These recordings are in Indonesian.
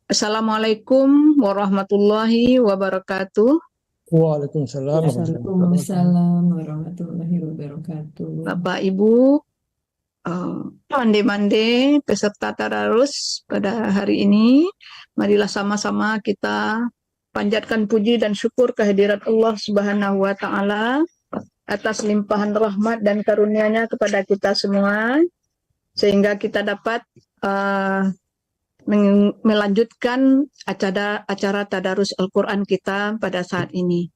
Assalamualaikum warahmatullahi wabarakatuh. Waalaikumsalam warahmatullahi wabarakatuh. Waalaikumsalam warahmatullahi wabarakatuh. Bapak Ibu, mande-mande peserta tadarus pada hari ini, marilah sama-sama kita panjatkan puji dan syukur kehadirat Allah Subhanahu wa Ta'ala atas limpahan rahmat dan karunia-Nya kepada kita semua, sehingga kita dapat melanjutkan acara tadarus Al-Quran kita pada saat ini.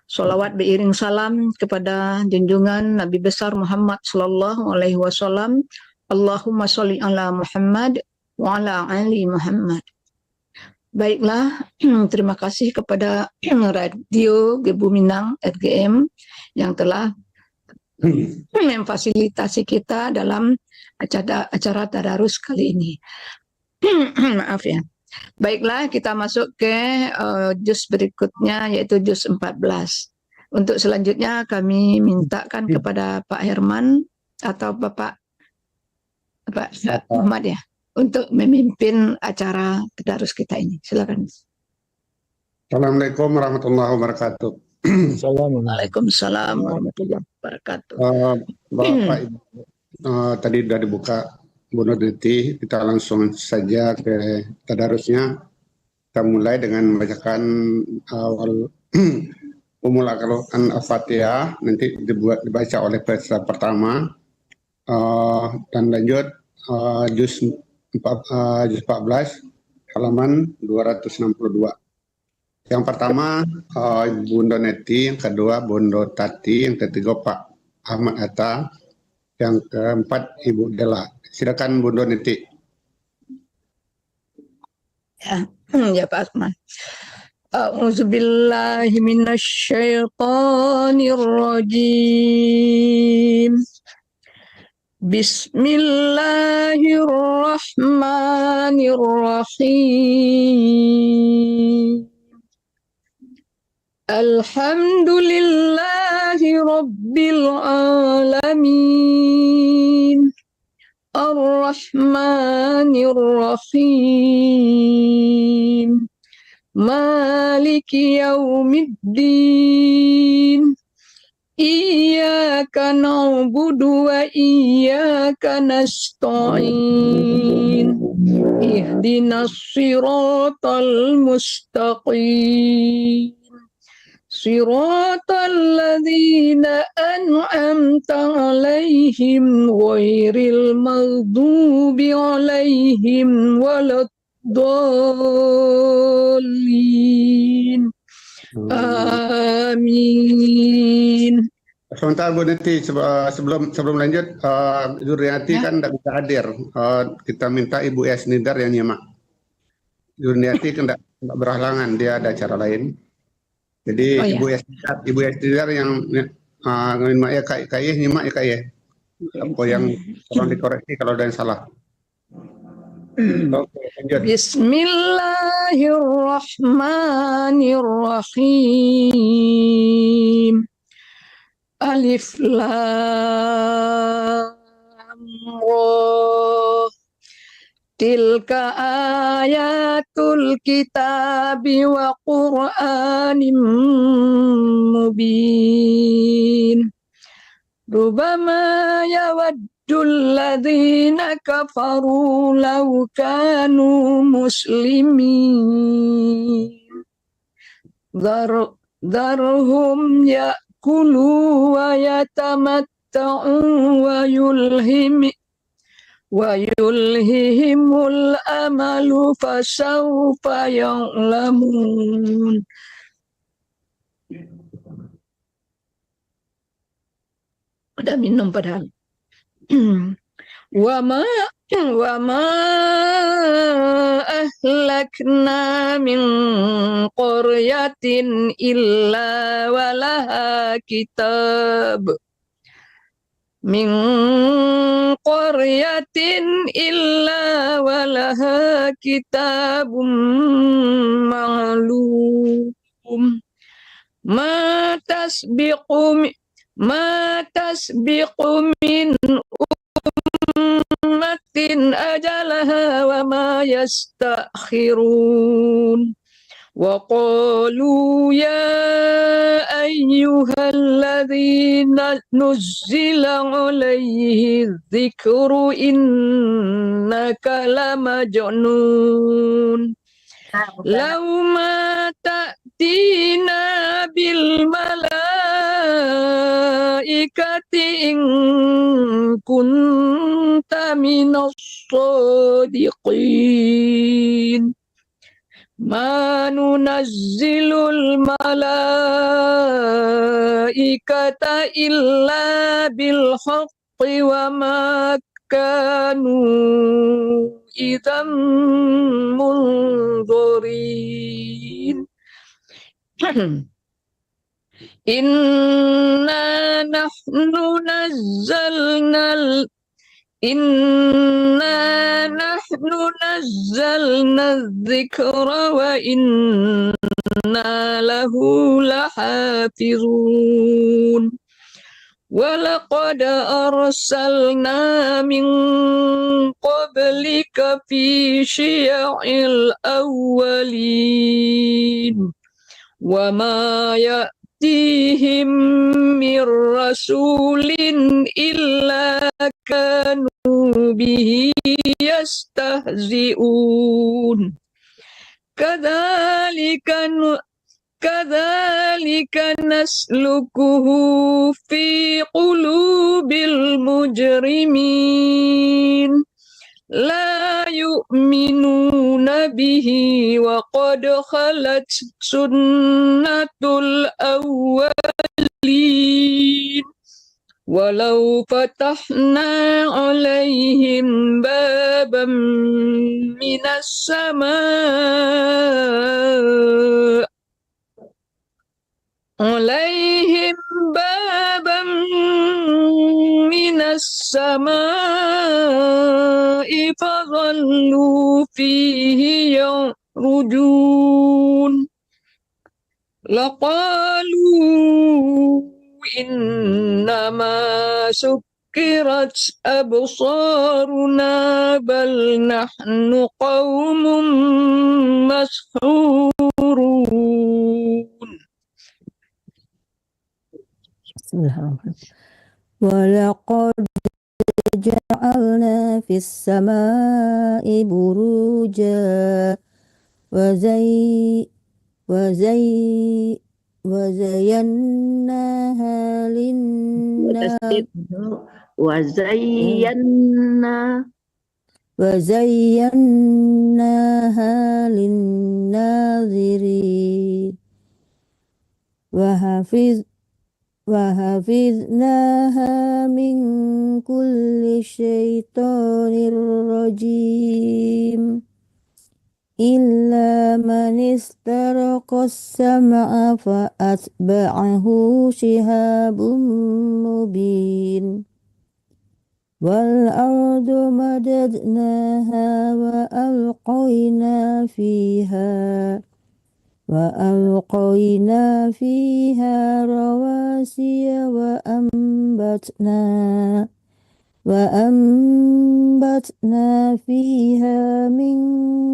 Sholawat beriring salam kepada junjungan Nabi besar Muhammad Sallallahu Alaihi Wasallam. Allahumma sholli ala Muhammad wa ala ali Muhammad. Baiklah, terima kasih kepada Radio Gebu Minang RGM yang telah memfasilitasi kita dalam acara tadarus kali ini. Maaf ya. Baiklah, kita masuk ke juz berikutnya, yaitu juz 14. Untuk selanjutnya kami mintakan kepada Pak Herman atau Bapak Muhammad ya, untuk memimpin acara tadarus kita ini. Silakan. Assalamualaikum warahmatullahi wabarakatuh. Waalaikumsalam warahmatullahi wabarakatuh. Bapak Ibu, tadi sudah dibuka Bu Nurditi, kita langsung saja ke tadarusnya. Kita mulai dengan membacakan awal Al-Quran Al-Fatihah, nanti dibaca oleh peserta pertama, dan lanjut juz 14 halaman 262. Yang pertama Ibu Neti, yang kedua Bondo Tati, yang ketiga Pak Ahmad Hatta, yang keempat Ibu Dela. Silakan Bu Neti. Ya Pak Asman. A'udzubillahi minasyaitonir rajim. Bismillahirrahmanirrahim. Alhamdulillahi rabbil alamin. Ar-Rahmanir-Rahim. Maliki yaumiddin. Iyyaka na'budu wa iyyaka nasta'in. Ihdinas siratal mustaqim. Siratal ladzina an'amta 'alaihim ghairil maghdubi 'alaihim waladdallin. Amin. Sebentar Bu Neti, sebelum lanjut, Jurniati kan tidak bisa hadir. Kita minta Ibu Esnidar yang nyimak. Jurniati kan tidak berhalangan, dia ada acara lain. Jadi Ibu Esnidar yang nyimak ya kayaknya nyimak ya kayak apa yang tolong dikoreksi kalau ada yang salah. Bismillahirrahmanirrahim. Alif Lam Ra. Tilka ayatul kitabi wa Qur'anim mubin. Rubama yawaddul ladzina kafaru law kanu muslimin. Darhum ya'kulu wa yatamatta'u wa yulhihimul amalu fasawfa ya'lamun. Udah minum padahal. wa ma ahlakna min qaryatin illa walaha kitab. Min qaryatin illa walaha kitabum ma'lum. Ma tasbiqu min ummatin أجلها وما يستأخرون وقالوا يا أيها الذي نزل عليه الذكر إنك لمجنون لو ما تأتينا بالملائكة إن كنت من الصادقين ما ننزل الملائكة إلا بالحق وما كانوا إذا منظرين إنا نحن نزلنا الذكر وإنا له لحافظون ولقد أرسلنا من قبلك في شيع الأولين وما يأتيهم من رسول إلا كانوا به يستهزئون كذلك نسلكه في قلوب المجرمين لا يؤمنون به وقد خلت سنة الأولين ولو فتحنا عليهم بابا من السماء فظلوا فيه يعرجون لقالوا إنما سكرت أبصارنا بل نحن قوم مسحورون. بسم الله الرحمن الرحيم. ولقد جعلنا في السماء بروجا وزيناها للناظرين وحفظناها من كل شيطان رجيم إلا من استرق السمع فأتبعه شهاب مبين والأرض مددناها وألقينا فيها رواسي وأنبتنا فيها من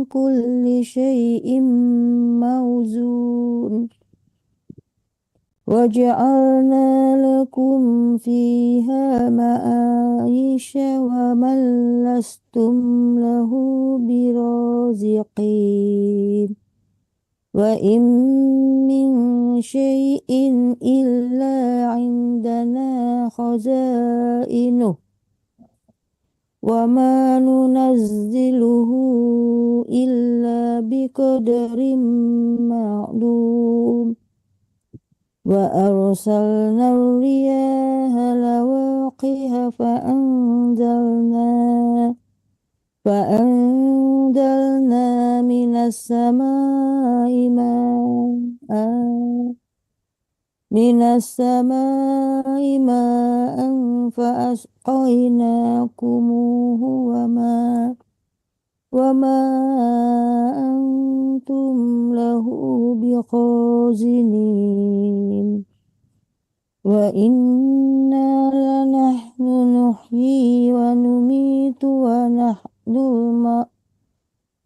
كل شيء موزون وجعلنا لكم فيها معايش ومن لستم له برازقين وإن من شيء إلا عندنا خزائنه وما ننزله إلا بقدر معلوم وأرسلنا الرياح لواقح فأنزلنا من السماء ماء فأسقيناكموه وما أنتم له بخازنين وإنا لنحن نحيي ونميت ونحن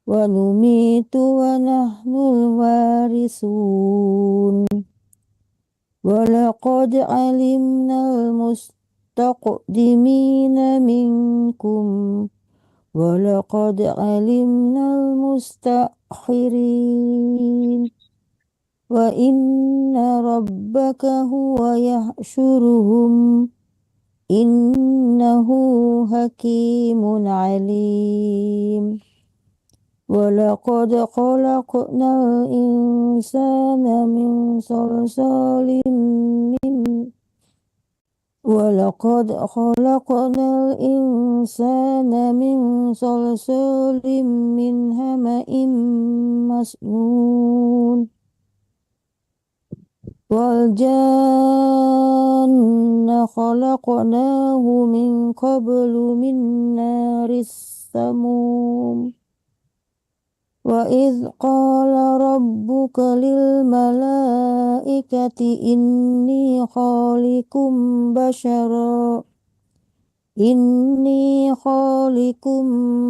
ونميت ونحن الوارثون ولقد علمنا المستقدمين منكم ولقد علمنا المستأخرين وإن ربك هو يحشرهم إنه حكيم عليم ولقد خلقنا الإنسان من صلصال من حمأ مسنون والجان خلقناه من قبل من نار السموم وإذ قال ربك للملائكة إني خالق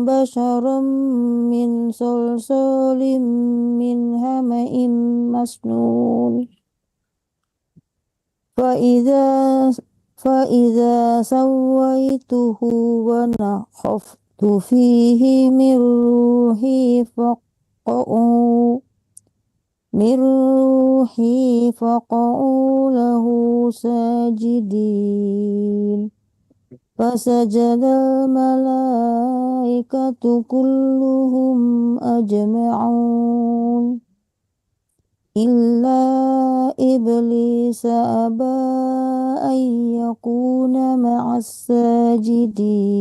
بشرا من صلصال من حمأ مسنون فإذا سويته ونفخت فيه من روحي فقعوا له ساجدين فسجد الملائكة كلهم أجمعون إلا إبليس أبى أن يكون مع الساجدين.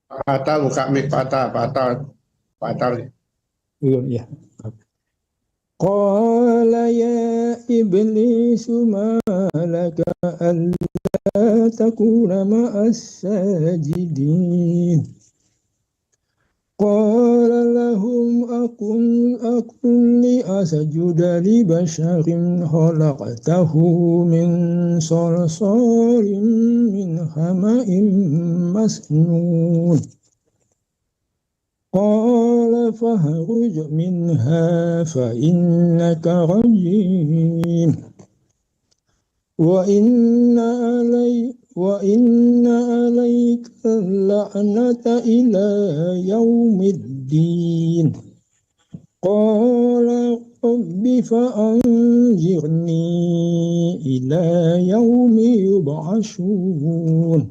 Pak Atta buka mic Pak Atta. Iya. Qala ya iblis ma laka alla takuna ma'as sajidin. Qala lahum akun li asjuda li basharin khalaqtahu min salsalin min hama'in masnun. قال فاخرج منها فإنك رجيم وإن عليك اللعنة إلى يوم الدين. قال رب فأنظرني إلى يوم يبعثون.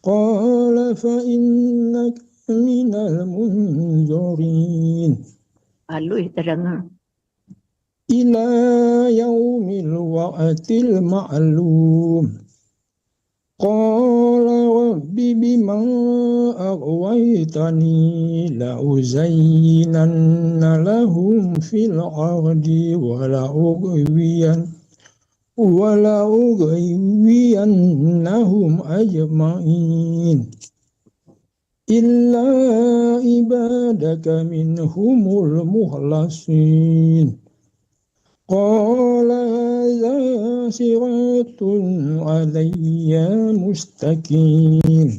قال فإنك من المنظرين إلى يوم الوقت المعلوم. قال رب بما أغويتني لأزينن لهم في الأرض ولأغوينهم أجمعين إلا عبادك منهم المخلصين. قال هذا صراط علي مستقيم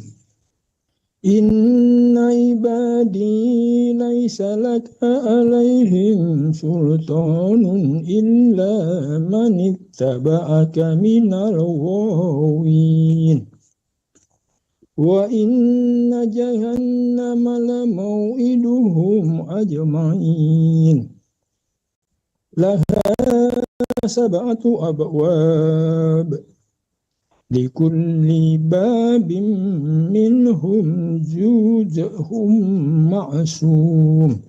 إن عبادي ليس لك عليهم سلطان إلا من اتبعك من الغاوين. وإن جهنم لموعدهم أجمعين لها 7 أبواب لكل باب منهم جزء معصوم.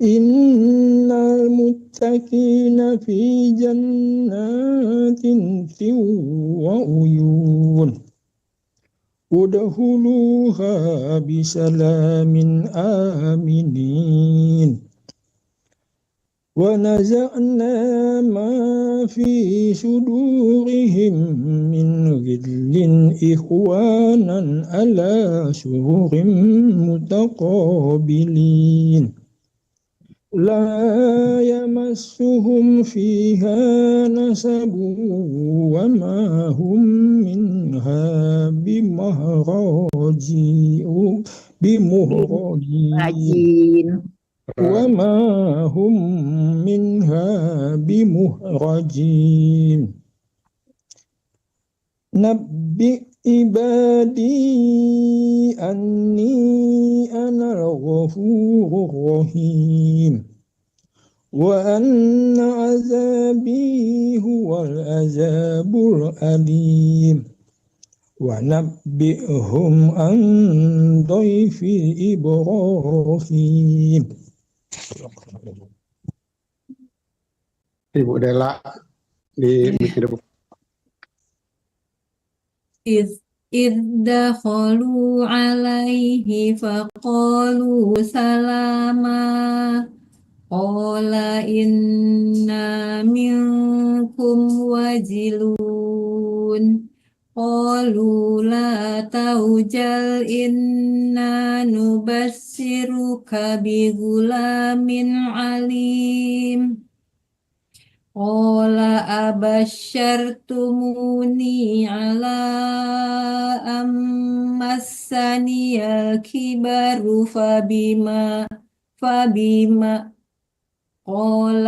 إن المتقين في جنات وعيون ادخلوها بسلام آمنين. ونزعنا ما في صدورهم من غل إخوانا على سرر متقابلين لا يمسهم فيها نسب وما هم منها بمهرجين Rajin. وما هم منها بمهرجين نبئ عبادي أني أنا الغفور الرحيم وأن عذابي هو العذاب الأليم ونبئهم عن ضيف إبراهيم. Ibu Dela di Mikir. إذ دخلوا عليه فقالوا سلاما قال إنا منكم وجلون قالوا لا توجل إنا نبشرك بغلام عليم قال أبشرتموني على أن مسني الكبر فبما قال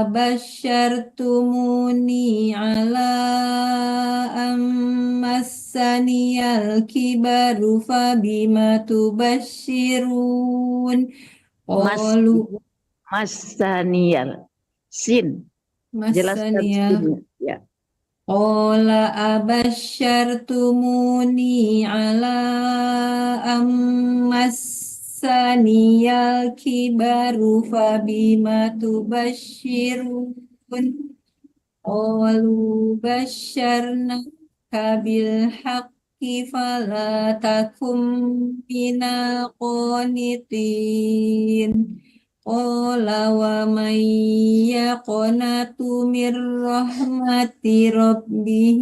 أبشرتموني على أن مسني الكبر فبما تبشرون قالوا Masanial. Sin. Jelaskan مسني sin. Ya. قال أبشرتموني على أن مسني الكبر فبما تبشرون قالوا بشرناك بالحق فلا تكن من القانطين قال ومن يقنط من رحمة ربه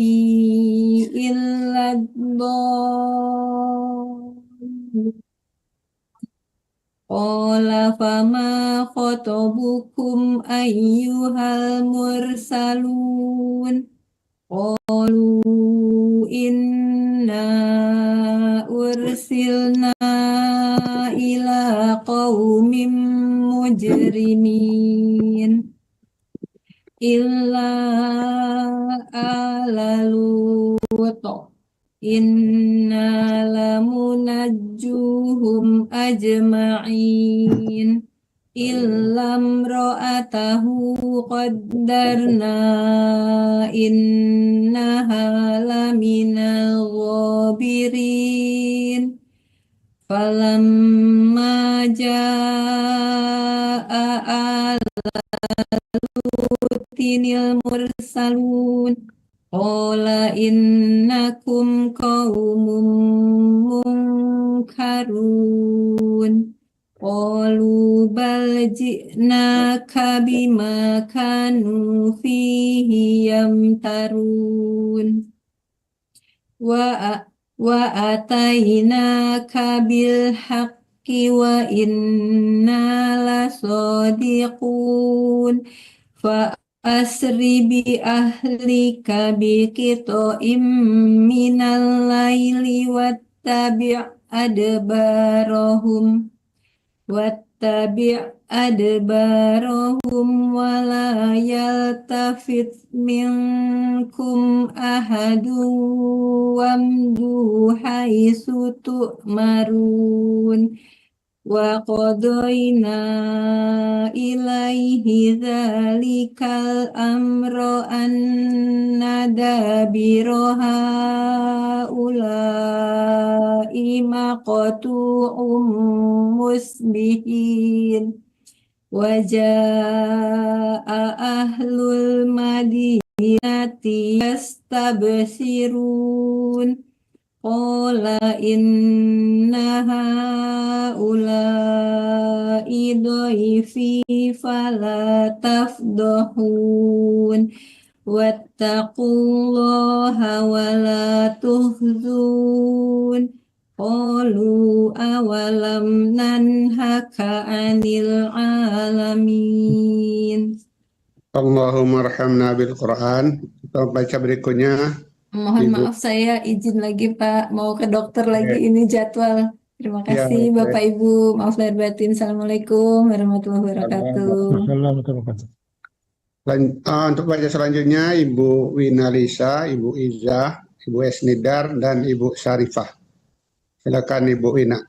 إلا الضالون قال فما خطبكم أيها المرسلون قالوا إنا أرسلنا إلى قوم مجرمين إلا آل لوط إنا لمنجوهم أجمعين إلا امرأته قدرنا إنها لمن الغابرين فلما جاء آل لوط المرسلون قال إنكم قوم منكرون قالوا بل جئناك بما كانوا فيه يمترون وأتيناك بالحق وإنا لصادقون فأسر بأهلك بقطع من الليل واتبع أدبارهم ولا يلتفت منكم أحد وامضوا حيث تؤمرون وقضينا إليه ذلك الأمر أن دابر هؤلاء مقطوع مصبحين وجاء أهل المدينة يستبشرون قال إن هؤلاء ضيفي فلا تفضحون واتقوا الله ولا تخزون qalu awalam nanhaka anil alamin. Allahumma arhamna bil Quran. Kita baca berikutnya. Mohon Ibu. maaf saya izin lagi Pak, mau ke dokter lagi ini jadwal. Terima Ya, kasih baik. Bapak Ibu, maaf lahir batin. Assalamualaikum warahmatullahi wabarakatuh. Untuk baca selanjutnya Ibu Wina Lisa, Ibu Iza, Ibu Esnidar, dan Ibu Syarifah. Silakan Ibu Wina.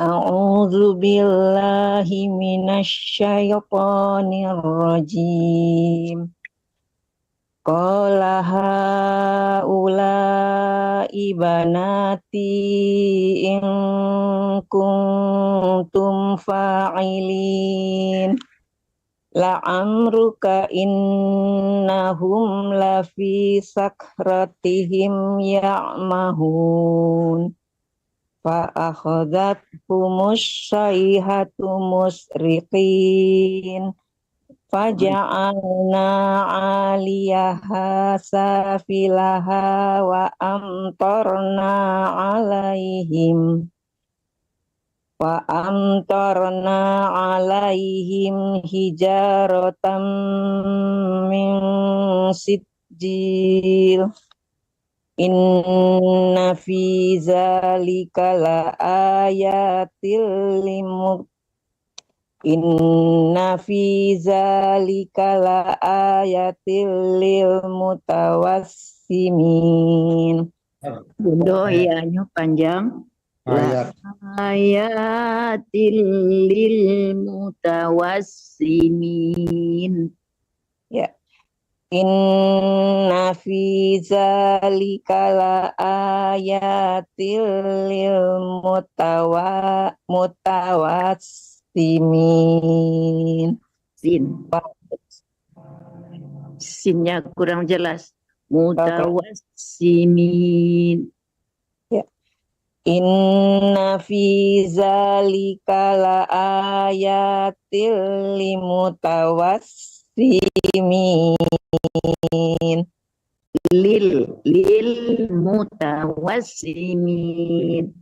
A'udzu billahi minasyaitonir rajim. Qala haula'i banati in kuntum fa'ilin. La'amruka innahum lafi sakratihim ya'mahun. Fa'akhadathumus sayhatu musriqin. Faja'alna 'aliyaha safilaha wa amtarna 'alaihim hijaratan min sijil. Inna fi zalika la ayatil lil mutawassimin. Bunda ianya panjang. Ayat. Ayatil lil mutawassimin. Ya. Inna fi zalika la ayatil lil mutawassimin. Sinnya kurang jelas. Mutawassimin. Ya. Inna fi zalika la ayatil lil mutawassimin. Lil mutawassimin.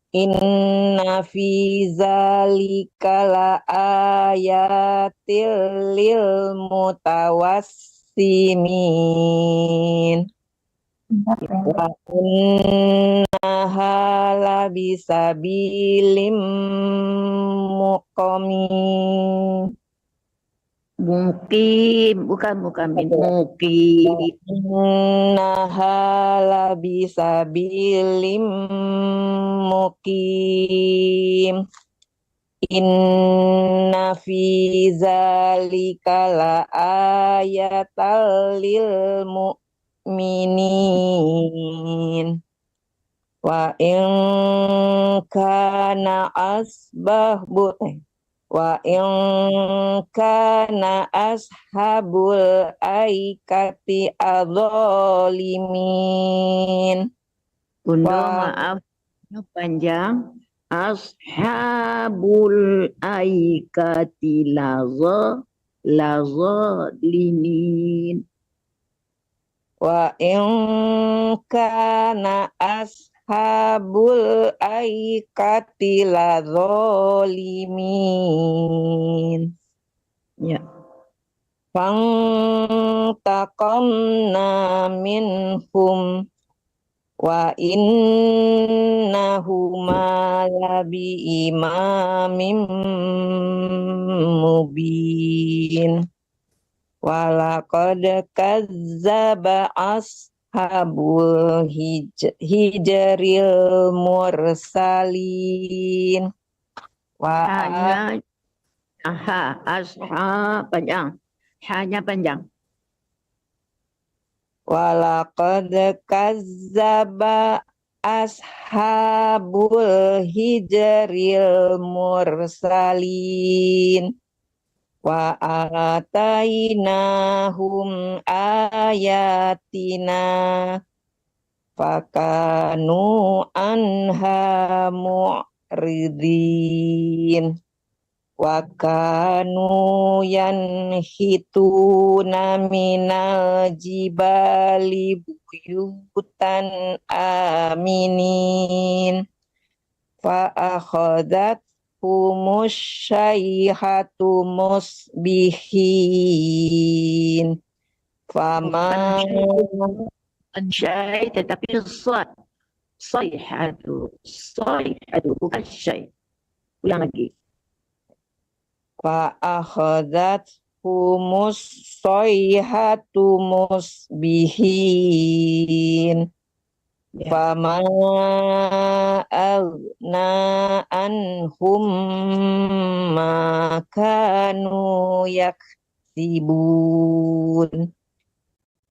Inna fi zalika la ayatil lil mutawassimin. Wa innaha labisabilim muqamin. Mukim, bukan mukim. Innaha labisabilim mukim. Inna fi zalika la ayatal lil mu'minin. Wa in kana ashabul aikati adzalimin. Bunda maaf panjang. Ashabul aikati ladzalimin. Wa in kana ashabul aikati ladzalimin. Ya. Fantaqamna minhum wa innahuma labi imamin mubin. Walaqad kazzaba ashabul hijril mursalin. Hanya panjang. Walaqad kazzaba ashabul hijril mursalin. Wa atainahum ayatina fakanu anha mu'ridin. wa kanu yanhituna minal jibali buyutan aminin fa akhadat humusyaihatu musbihin fama Syai tetapi sad. Sayhatu bukan syai. Ulang lagi. fa akhadat humusyaihatu musbihin Ya. fama aghna anhum ma kanu yaksibun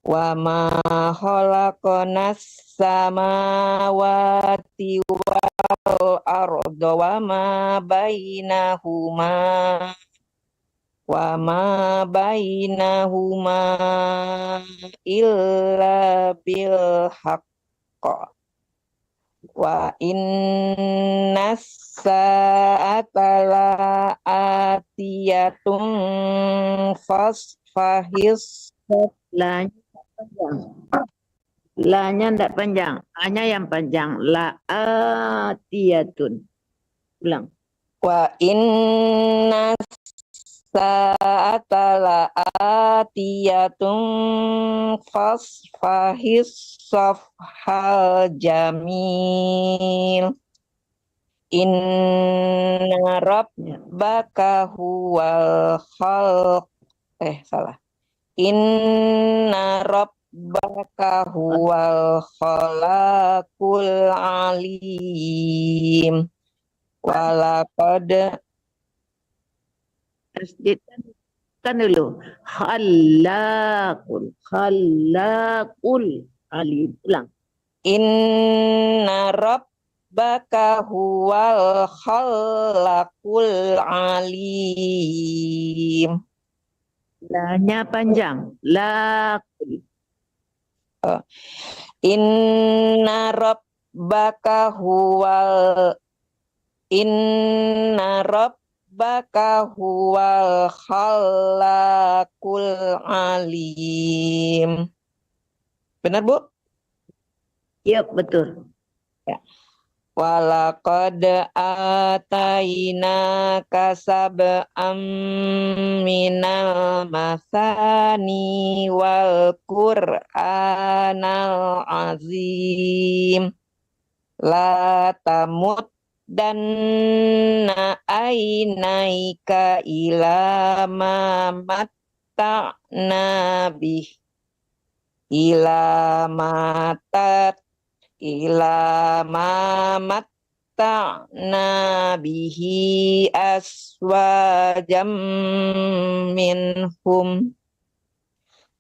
wa ma khalaqnas samawati wal arda wa ma bainahuma illa bil haqq wa innas sa'ata la'atiyatun fasfahis Lanya panjang. Lanya tidak panjang. Hanya yang panjang. La'atiyatun. Ulang. wa innas sa'ata la'atiyatun fasfahis safhal jamil inna rabbaka huwal khalq inna rabbaka huwal khalaqul alim walaqad Tasdid kan dulu. Khalaqul alim. Ulang. inna rabbaka huwal khalaqul alim Lanya panjang. Laqul. inna rabbaka huwal khalaqul alim. Benar, Bu? Ya, betul. Walaqad atainaka sab'am minal masani wal qur'anal azim la tamut dan ainaika ila ma matta'na bih ila ma matta'na bihi aswajam minhum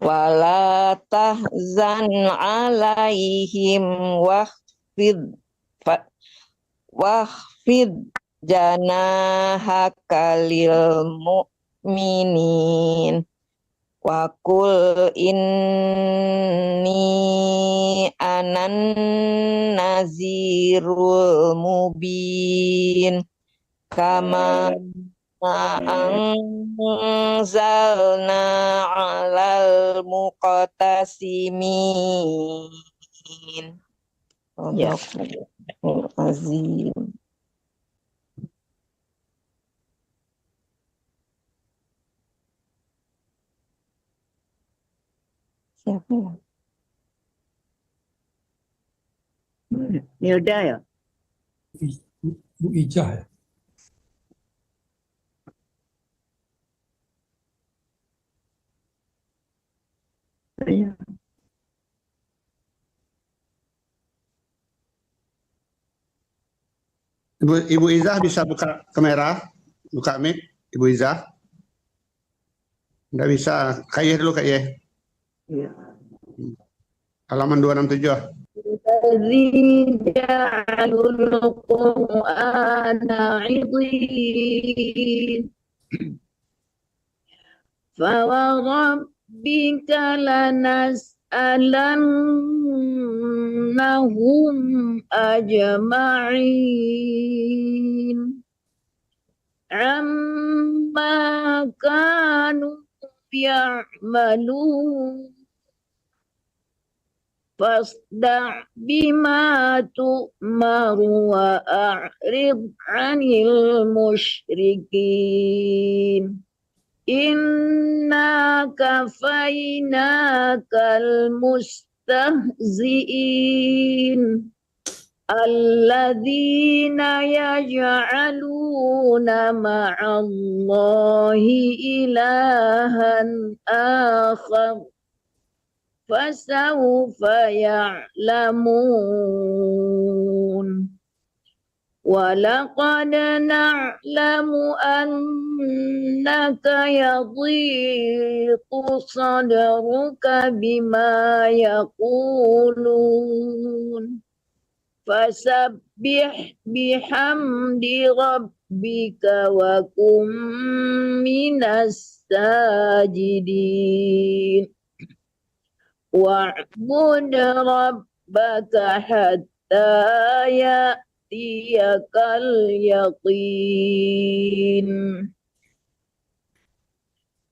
wala tahzan alaihim wahfid janahaka lil mu'minin wa qul inni anan nazirul mubin kama anzalna alal muqtasimin. Ya. Azim. Siapa ya? Nilda ya? Bu Ijah ya. Iya. Ibu Izah bisa buka kamera, buka mic, Ibu Izah. Nggak bisa. Kayeh dulu, Kayeh. Iya. Halaman 267. الذي جعل القرآن عضين فوربك لنسألنهم أجمعين عما يعملون فاصدع بما تؤمر وأعرض عن المشركين إنا كفيناك المستهزئين الذين يجعلون مع الله إلها آخر فسوف يعلمون ولقد نعلم أنك يضيق صدرك بما يقولون فسبح بحمد ربك وكن من الساجدين واعبد ربك حتى يأتيك اليقين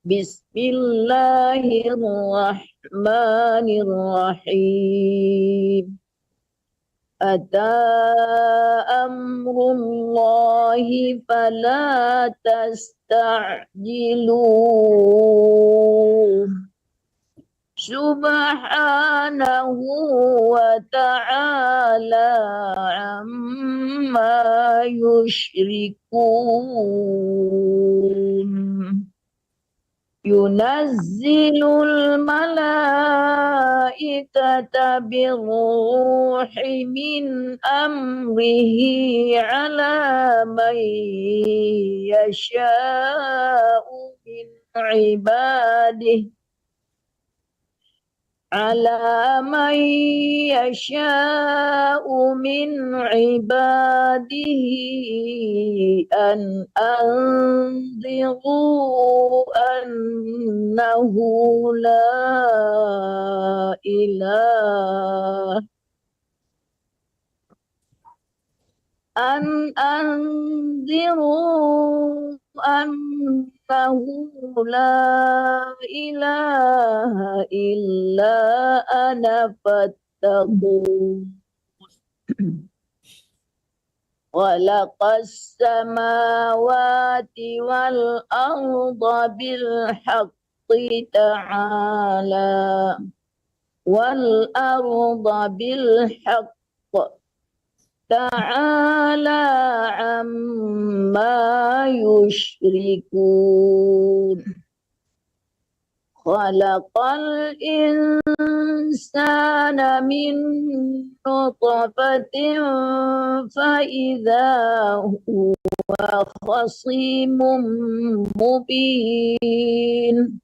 بسم الله الرحمن الرحيم أتى أمر الله فلا تستعجلوه سبحانه وتعالى عما يشركون ينزل الملائكة بالروح من أمره على من يشاء من عباده أن أنذروا أنه لا إله أن أنذروا أنه لا إله إلا أنا فاتقون خلق السماوات والأرض بالحق تعالى والأرض بالحق تعالى عما يشركون خلق الإنسان من نطفة فإذا هو خصيم مبين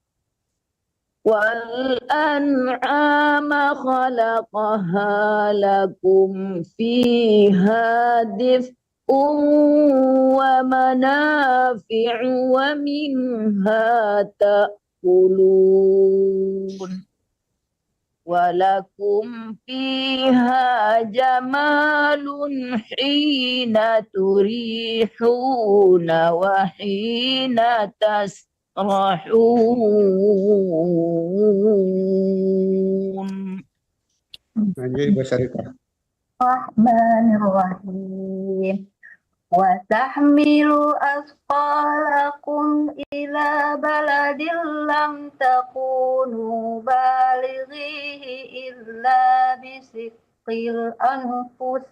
والأنعام خلقها لكم فيها دفء ومنافع ومنها تأكلون ولكم فيها جمال حين تريحون وحين تسرحون. Lanjut Ibu Syarifah. Bismillahirrahmanirrahim. وتحمل أثقالكم إلى بلد لم تكونوا بالغيه إلا بشق الأنفس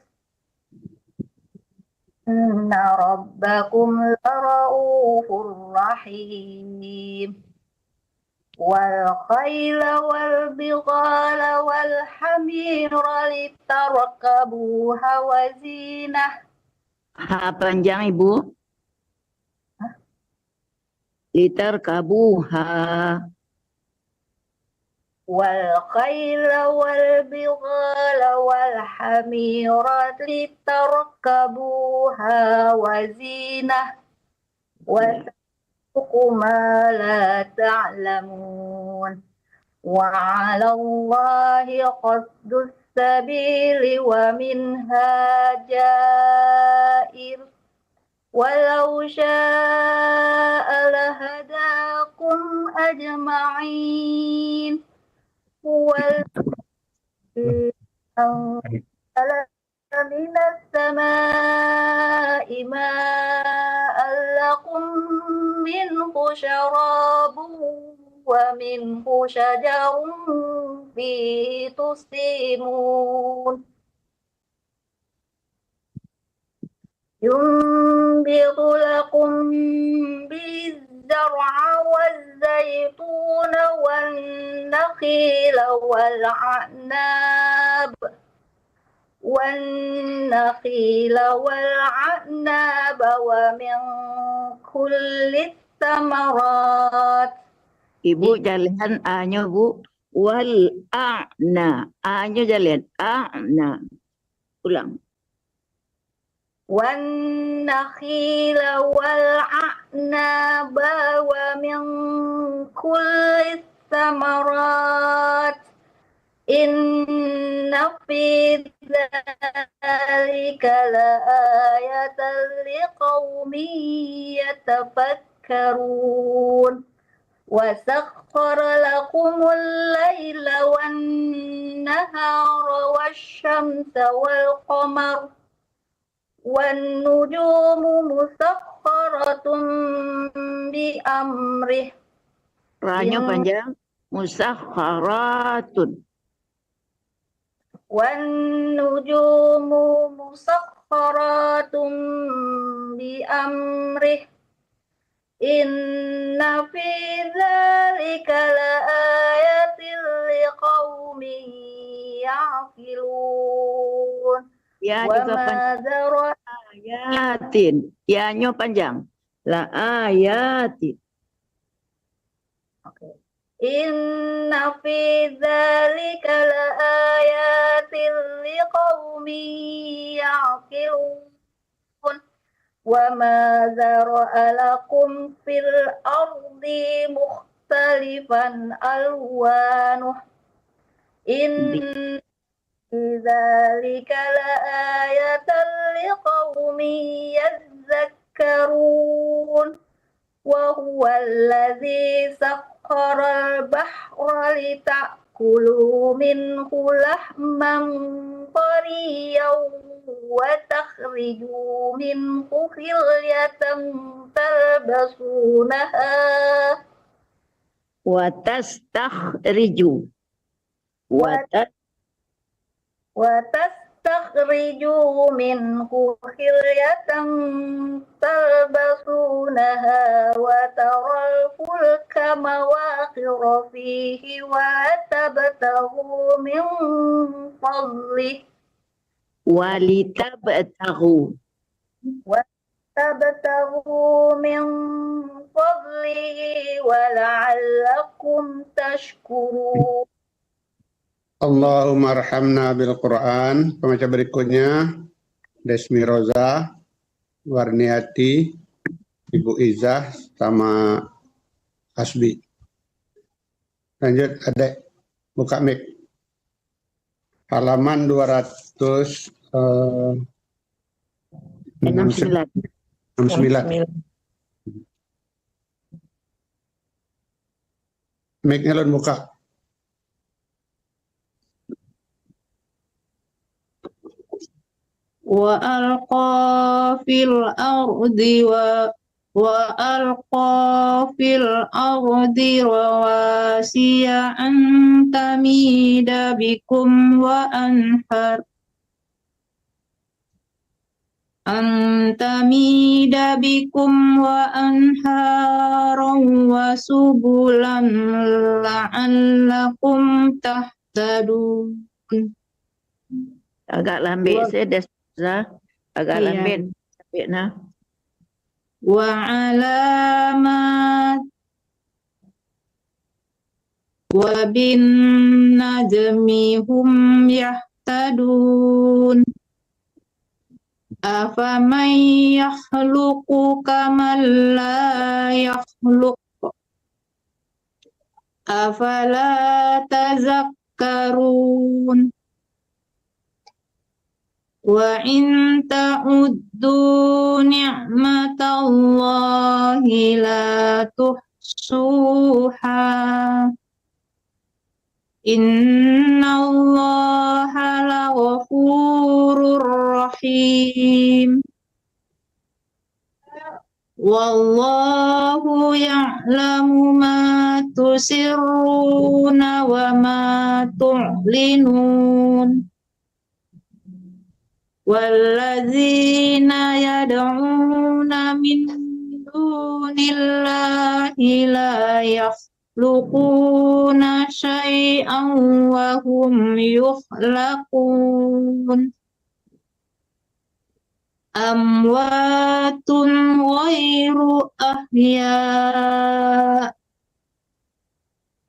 إن ربكم لرؤوف رحيم والخيل والبغال والحمير لتركبوها وزينة. Panjang Ibu. Litarkabuha. والخيل والبغال والحمير لتركبوها وزينة وتسوق ما لا تعلمون وعلى الله قصد السبيل ومنها جائر ولو شاء لهداكم أجمعين هو الذي أنزل من السماء ماء لكم منه شراب ومنه شجر فيه تسيمون ينبت لكم به الزرع والزيتون والنخيل والعناب ومن كل الثمرات. Ibu jalihan A-nya Bu. Wal a'na. A-nya jalihan a'na. Ulang. والنخيل والعناب ومن كل الثمرات إن في ذلك لآية لقوم يتفكرون وسخر لكم الليل والنهار والشمس والقمر والنجوم مسخرة بأمره. Ra-nya panjang. Musakharatun. والنجوم مسخرات بأمره إن في ذلك لآية لقوم يعقلون Ya juga panjang. وما ذرأ Ayatin. Ya-nya panjang. La ayatin. إن في ذلك لآيات لقوم يعقلون وما ذرأ لكم في الأرض مختلفا ألوانه إن في ذلك لآية لقوم يذكرون وهو الذي سخر البحر لتأكلوا منه لحما طريا وتخرجوا منه حلية تلبسونها Watastakhriju. وتستخرجوا منه حلية تلبسونها وترى الفلك مواخر فيه وتبتغوا من فضله Walitabtahu. من فضله ولعلكم تشكرون. Allahumma arhamna bil Quran. Pembaca berikutnya Desmi Roza, Warniati, Ibu Izah, sama Hasbi. Lanjut, Adek, buka mic. Halaman 269. 69. Mic-nya Lun buka. وألقى في الأرض رواسي أن تميد بكم وأنهارا وسبلا لعلكم تهتدون. Agak lambat saya dah. Agak Iya. lambat. Sampai nah. وعلامات وبالنجم هم يهتدون أفمن يخلق كمن لا يخلق أفلا تذكرون وإن تعدوا نعمة الله لا تحصوها nasuha. Innallaha laghafurur rahim. Wallahu ya'lamu ma tusirruna wa ma tu'linun. Walladzina yad'una min dunillahi la yakhluquna syai'an wa hum yukhlaqun. Amwatun ghairu ahya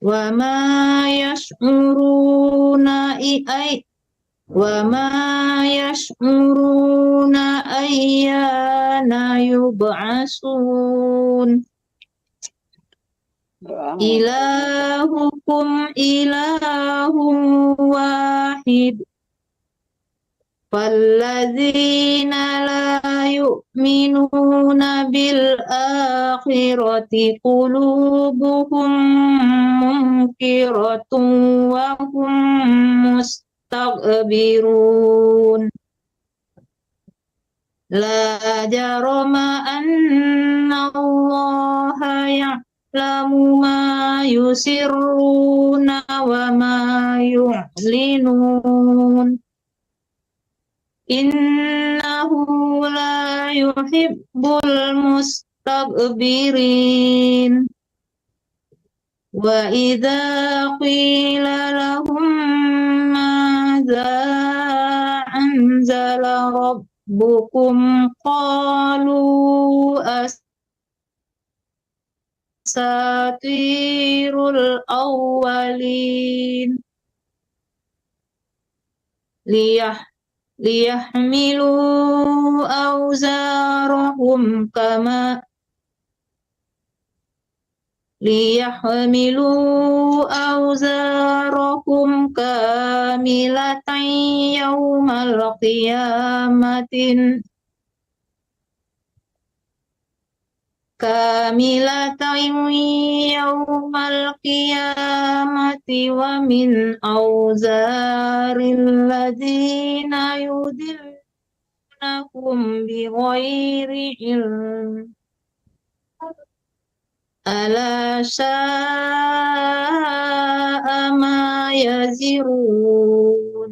wa ma yash'uruna ayyana yub'asun. Ilahukum ilahun wahid. Falladzina la yu'minuna bil akhirati qulubuhum munkiratun wa hum mustaghbirun. La jarama anna Allaha ya'lamu ma yusirruna wa ma yu'linun. Innahu la yuhibbul mustakbirin. Wa idza qila lahum madza anzala rabbukum qalu asatirul awwalin. Liyahmilu awzarahum kamilatan yawmal qiyamati wa min awzaril ladzina yudillunahum bighairi ilm. Ala sa'a ma yazirun.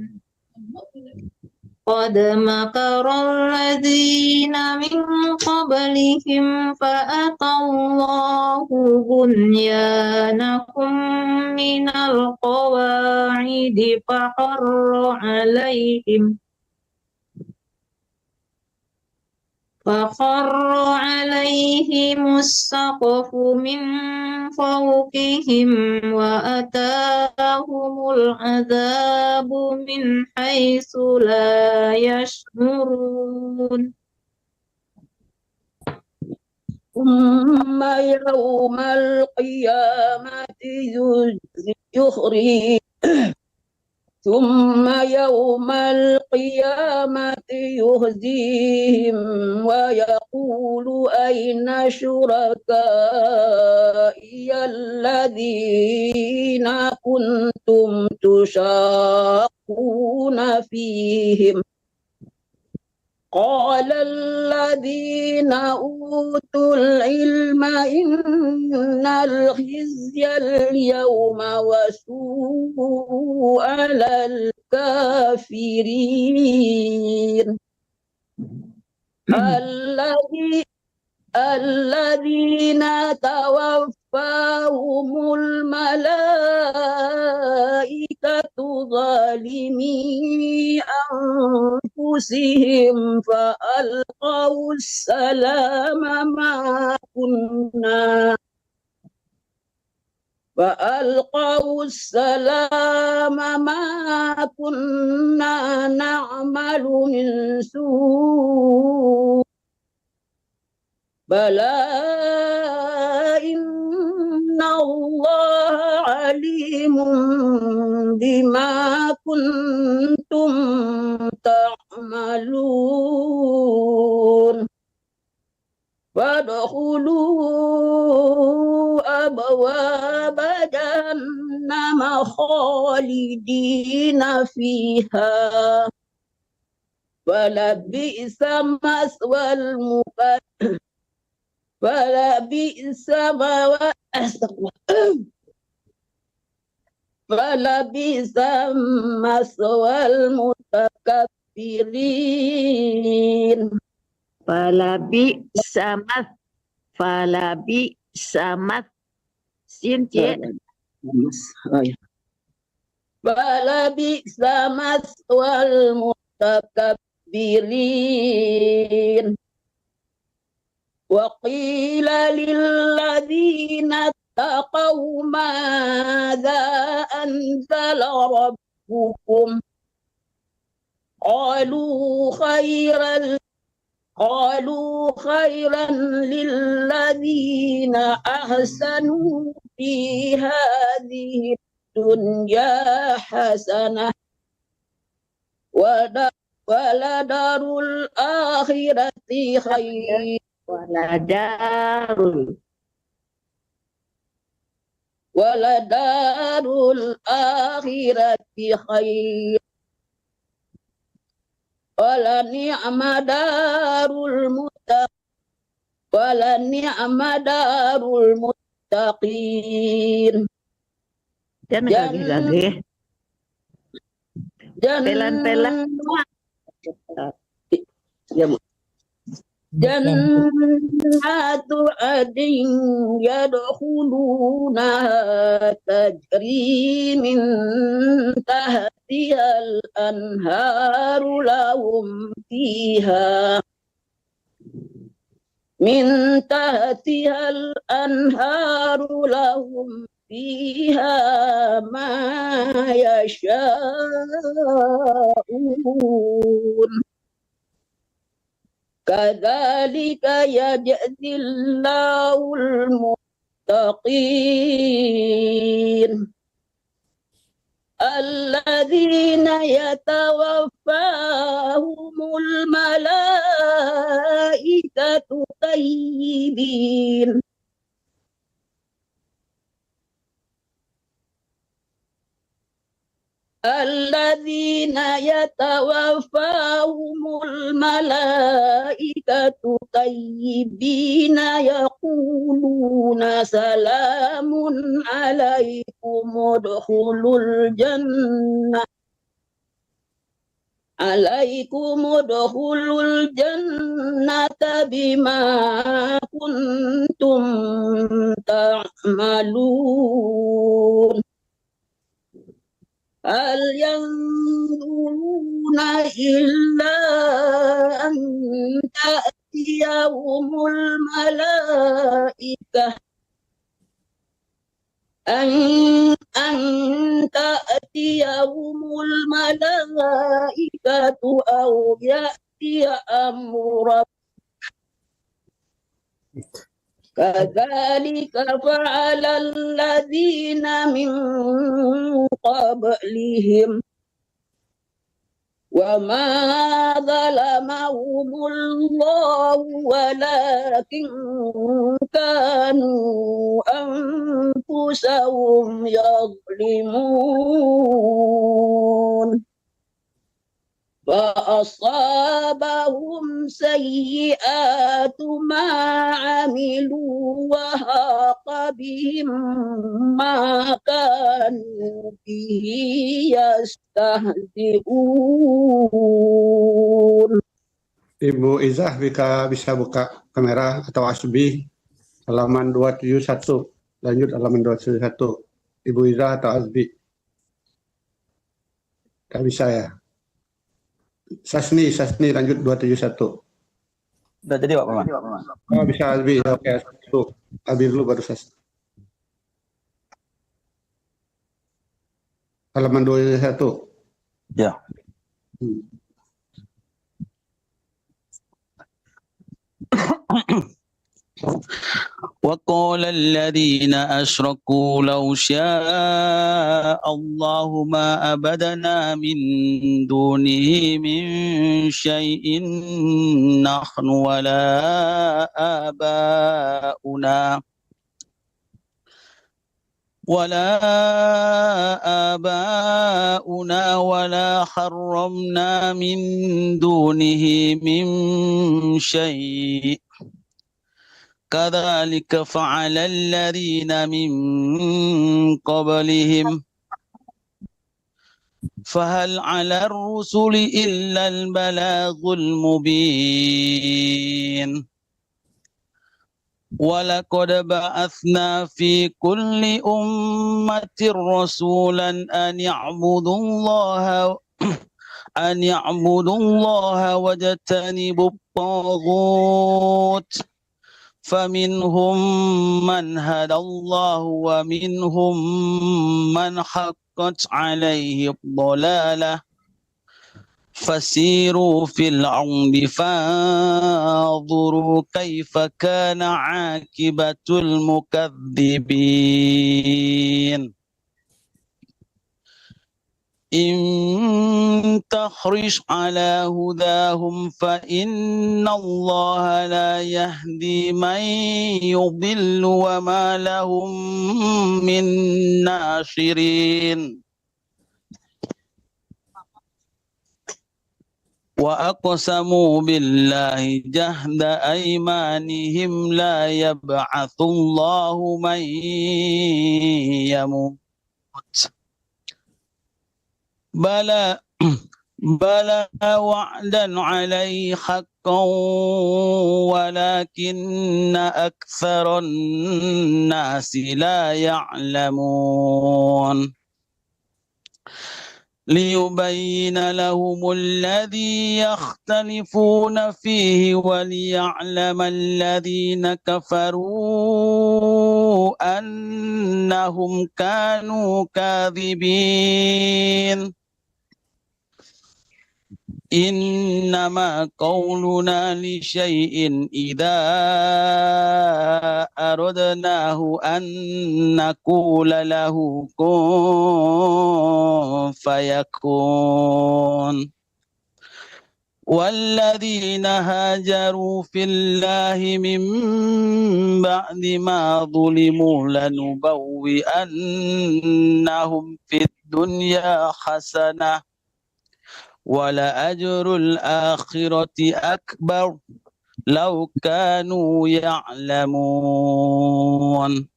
Qad makara alladzina min qablihim fa'atallahu bunyanahum minal qawa'idi faqarra alaihim as-saqfu min fawqihim wa atahumul adzabu min haitsu la yash'urun. Thumma yawmal qiyamati yuhzihim wa yaqulu ayna syuraka'iya alladhina kuntum tushaqquna fihim. Qala alladhina utul ilma innal khizyal yawma wa su'alal kafirin. Alladzina tawaffahumul malaikatu zalimi anfusihim fa'alqawus salama ma kunna na'malu min su' Bala inna Allah alimun bima kuntum ta'malun. فادخلوا أبواب جهنم خالدين فيها فلبئس مثوى فلبئس مثوى المتكبرين. Falabi samat sin cik. فلبئس مثوى المتكبرين. وقيل للذين اتقوا ماذا أنزل ربكم قالوا خيرا للذين أحسنوا في هذه الدنيا حسنة ولدار الآخرة خير ولدار الآخرة خير ولنعم دار المتقين. Pelan-pelan. جنات عدن يدخلونها تجري من تحتها الأنهار لهم فيها ما يشاءون كذلك يجزي الله المتقين الذين يتوفاهم الملائكة طيبين الذين يتوفاهم الملائكة طيبين يقولون سلام عليكم ادخلوا الجنة بما كنتم تعملون هل ينظرون إلا أن تأتيهم الملائكة أو يأتي أمر كذلك فعل الذين من قبلهم وما ظلمهم الله ولكن كانوا أنفسهم يظلمون فأصابهم سيئات ما عملوا وحاق بهم ما كانوا به يستهزئون. Ibu Izah bisa buka kamera atau Asbi halaman 271. Lanjut halaman 271. Ibu Izah atau Asbi? Tak bisa ya? Sasni lanjut 271. Udah jadi Pak Paman. Oh bisa Asbi, oke Asbi dulu baru Sasni. Halaman 271. Ya. وقال الذين أشركوا لو شاء الله ما أبدنا من دونه من شيء نحن ولا آباؤنا ولا حرمنا من دونه من شيء كذلك فعل الذين من قبلهم فهل على الرسل إلا البلاغ المبين ولقد بعثنا في كل أمة رسولا أن يعبدوا الله واجتنبوا الطاغوت فمنهم من هدى الله ومنهم من حقت عليه الضلالة فسيروا في الأرض فانظروا كيف كان عاقبة المكذبين إن تحرص على هداهم فإن الله لا يهدي من يضل وما لهم من ناصرين وأقسموا بالله جهد أيمانهم لا يبعث الله من يموت بلى وعدا عليه حقا ولكن أكثر الناس لا يعلمون ليبين لهم الذي يختلفون فيه وليعلم الذين كفروا أنهم كانوا كاذبين إنما قولنا لشيء إذا أردناه أن نقول له كن فيكون والذين هاجروا في الله من بعد ما ظلموا لنبوئنهم في الدنيا حسنة ولأجر الآخرة أكبر لو كانوا يعلمون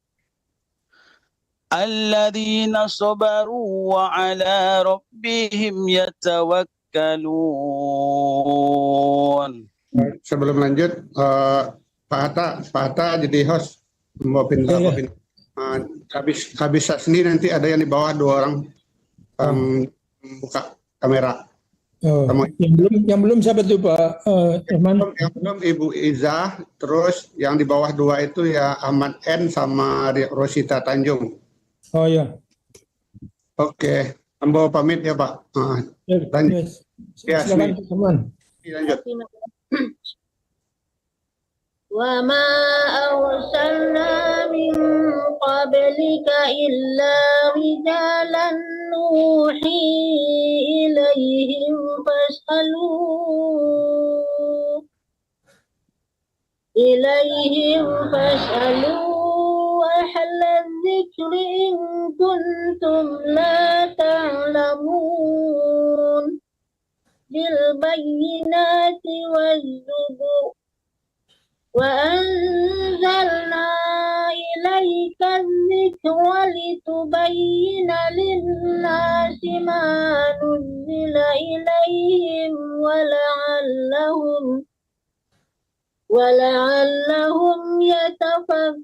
الذين صبروا وعلى ربهم يتوكلون. Sebelum lanjut, Pak Hatta jadi host, mau pindah, habis Sasni nanti ada yang di bawah 2 orang buka kamera. Yang belum siapa tuh Pak Irman? Yang belum Ibu Izah, terus yang di bawah 2 itu ya Ahmad N sama Rosita Tanjung. Oh ya. Oke, Ambo pamit ya Pak. Lanjut. Ya, silakan teman. Lanjut. وما أرسلنا من قبلك إلا رجالا نوحي إليهم فاسألوا أهل الذكر إن كنتم لا تعلمون بالبينات والزبر وأنزلنا إليك الذكر لتبين للناس ما نزل إليهم ولعلهم يتفكرون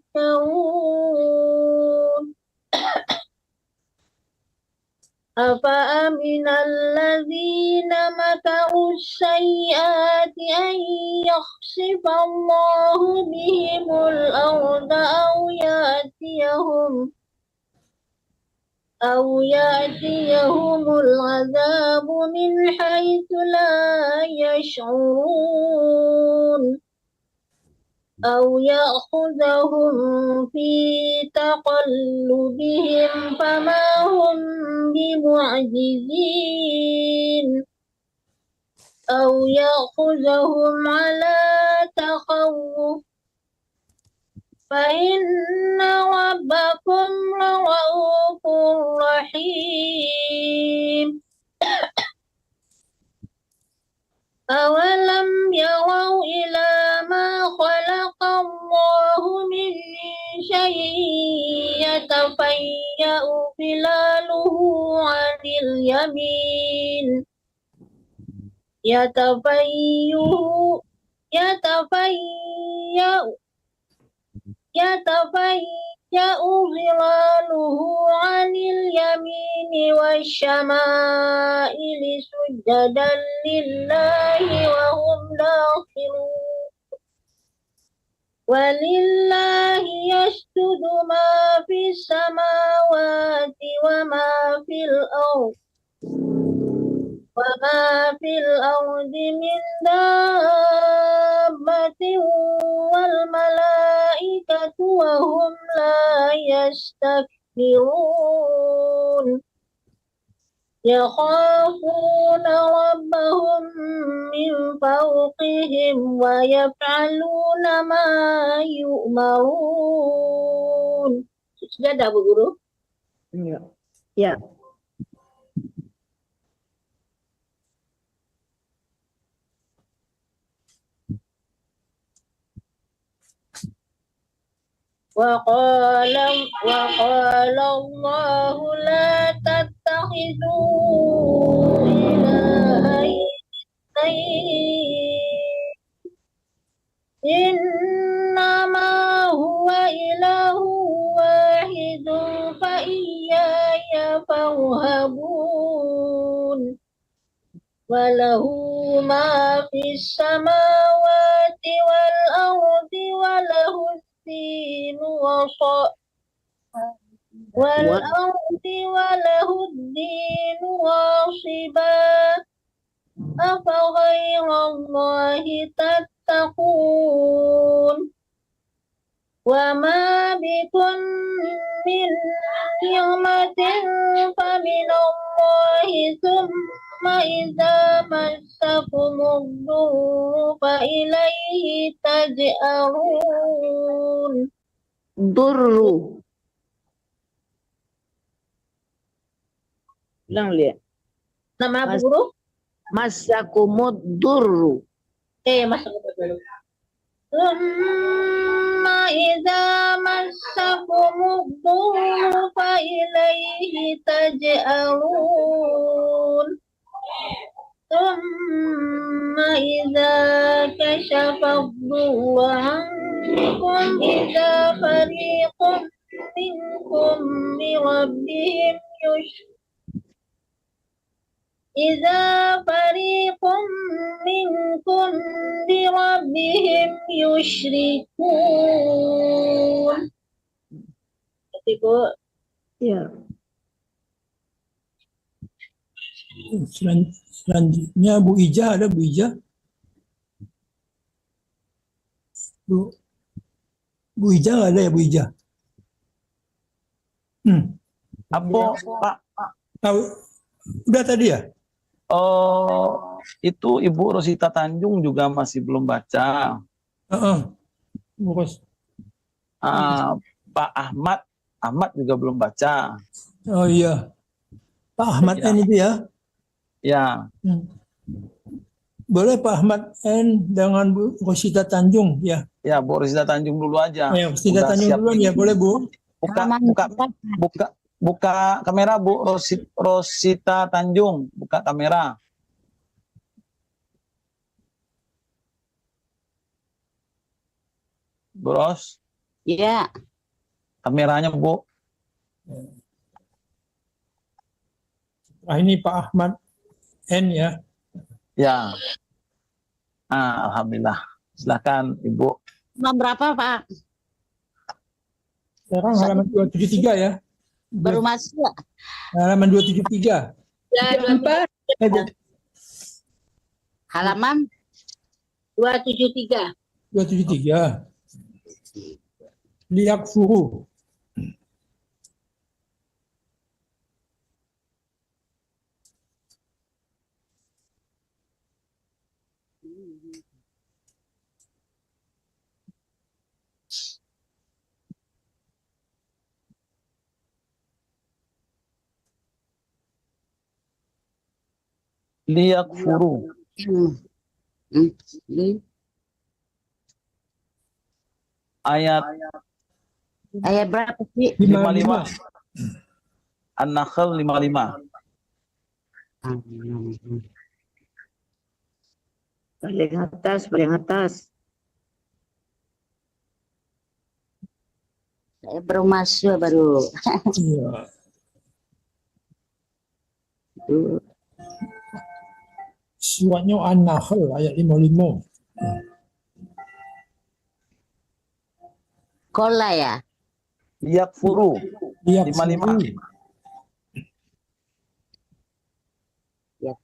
أفأمن الذين مكروا السيئات أن يخسف الله بهم الأرض أو يأتيهم العذاب من حيث لا يشعرون أو يأخذهم في تقلبهم فما هم بمعجزين أو يأخذهم على تخوف فإن ربكم لرؤوف رحيم أولم يروا إلى ما خلق الله من شيء يتفيأ ظلاله عن اليمين يتفيأ ظلاله عن اليمين والشمائل سجدا لله وهم داخرون ولله يسجد ما في السماوات وما في الأرض من دابة والملائكة وهم لا يستكبرون يخافون ربهم من فوقهم ويفعلون ما يؤمرون. Sudah ada Bu Guru? Ya. وقال الله لا تتخذوا إلهين اثنين إنما هو إله واحد فإياي فارهبون وله ما في السماوات والأرض وله الدين واصبا أفغير الله تتقون وما بكم من نعمة فمن الله ثم إذا مسكم الضر فإليه تجأرون. Durru. Ulang lihat. Nama Bu Guru? Masakumud durru. Masakumud dulu. ثم إذا مسكم الضر فإليه تجأرون ثم إذا كشف الضر عنكم إذا فريق منكم بربهم يشركون. Ya. Selanjutnya Bu Ija, ada Bu Ija? Bu Ija nggak ada ya Bu Ija? Apa Pak? Udah tadi ya? Oh, itu Ibu Rosita Tanjung juga masih belum baca. Pak Ahmad juga belum baca. Oh iya, Pak Ahmad N itu ya? Ya. Boleh Pak Ahmad N dengan Bu Rosita Tanjung ya? Ya, Bu Rosita Tanjung dulu aja. Ya, Rosita Tanjung dulu ya, boleh Bu? Buka kamera Bu Rosita Tanjung, buka kamera. Bu Ros. Ya. Kameranya Bu. Ini Pak Ahmad N ya? Ya. Alhamdulillah. Silakan Ibu. Nomor berapa Pak? Sekarang halaman 273 ya? Baru masuk ya? Halaman 273. Ya, 24. Halaman 273. 273. Lihat suruh. Liyakfuru. Ayat Ayat berapa sih? 55. An-Nahl 55. Paling atas, paling atas. Saya baru masuk baru. Ya. Suratnya An-Nahl ayat 55. Kola ya? Liyakfuru. Liyakfuru. 55. Ya.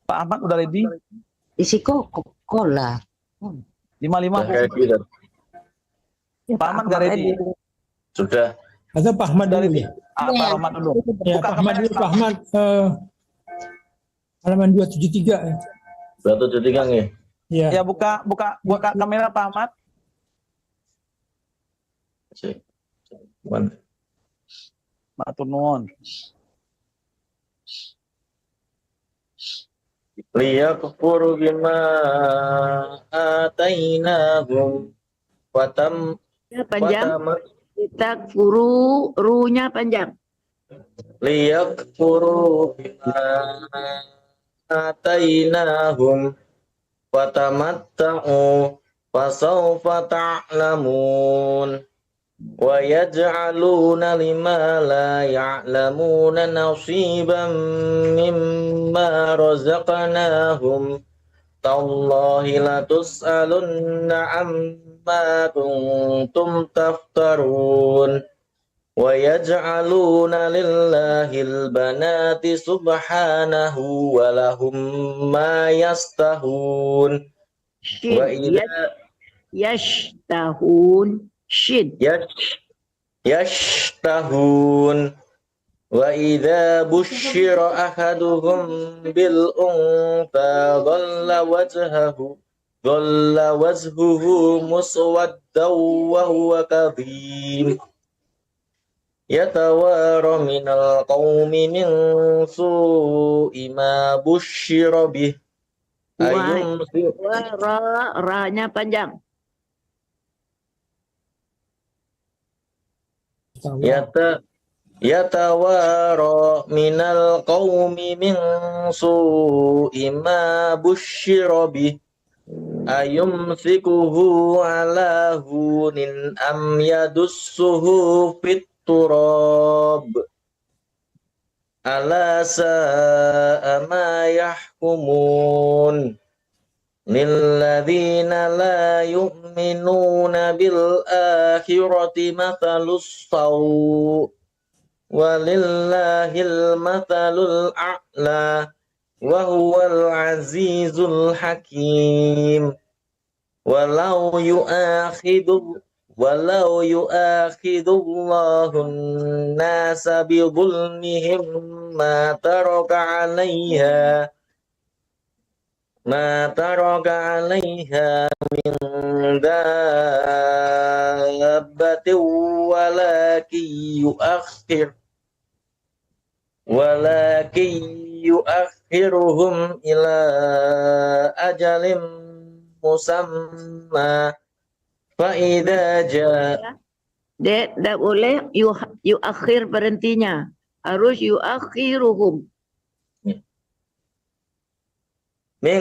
Pak Ahmad udah ready? Isiko kola. 55. Pak Ahmad nggak ready? Sudah. Atau Pak Ahmad Udah dulu ready? ya? Pak Ahmad dulu. Ya, Buka Pak Ahmad kamera. dulu, Pak Ahmad. Halaman 273. 173 nih. Ya. Ya buka kamera Pak Ahmad. Cek. Mana? Matur nuwun. Liyakfuru bima atainahum watam Ya, panjang. watamat Kita furu, runya panjang. liyakfuru bima atainahum watamatta'u fasawfa ta'lamun wa yaj'aluna lima la ya'lamuna nasiban mimma razaqnahum tallahi latus'alunna amma kuntum taftarun wa yaj'aluna lillahil banati subhanahu wa lahum ma yastahun wa idza Yashtahun. Shin. yashtahun wa idza busyira ahaduhum bil untha dhalla wajhuhu muswaddan wa huwa kadhim yatawara minal qaumi min su'i ma busyira bih Ra-nya panjang. Yatawara minal qaumi min su'i ma busyira bih ayumsikuhu ala hunin am yadussuhu fit turab ala sa'a ma yahkumun lilladzina la yu'minuna bil akhirati mathalus saw walillahil mathalul a'la wa huwal azizul hakim walau yu'akhidullahu an-nasa bi dhulmihim ma taraka 'alaiha min dabbatin walakin yu'akhiruhum ila ajalin musamma fa idza jaa Dek, tidak boleh akhir berhentinya. Harus akhiruhum. min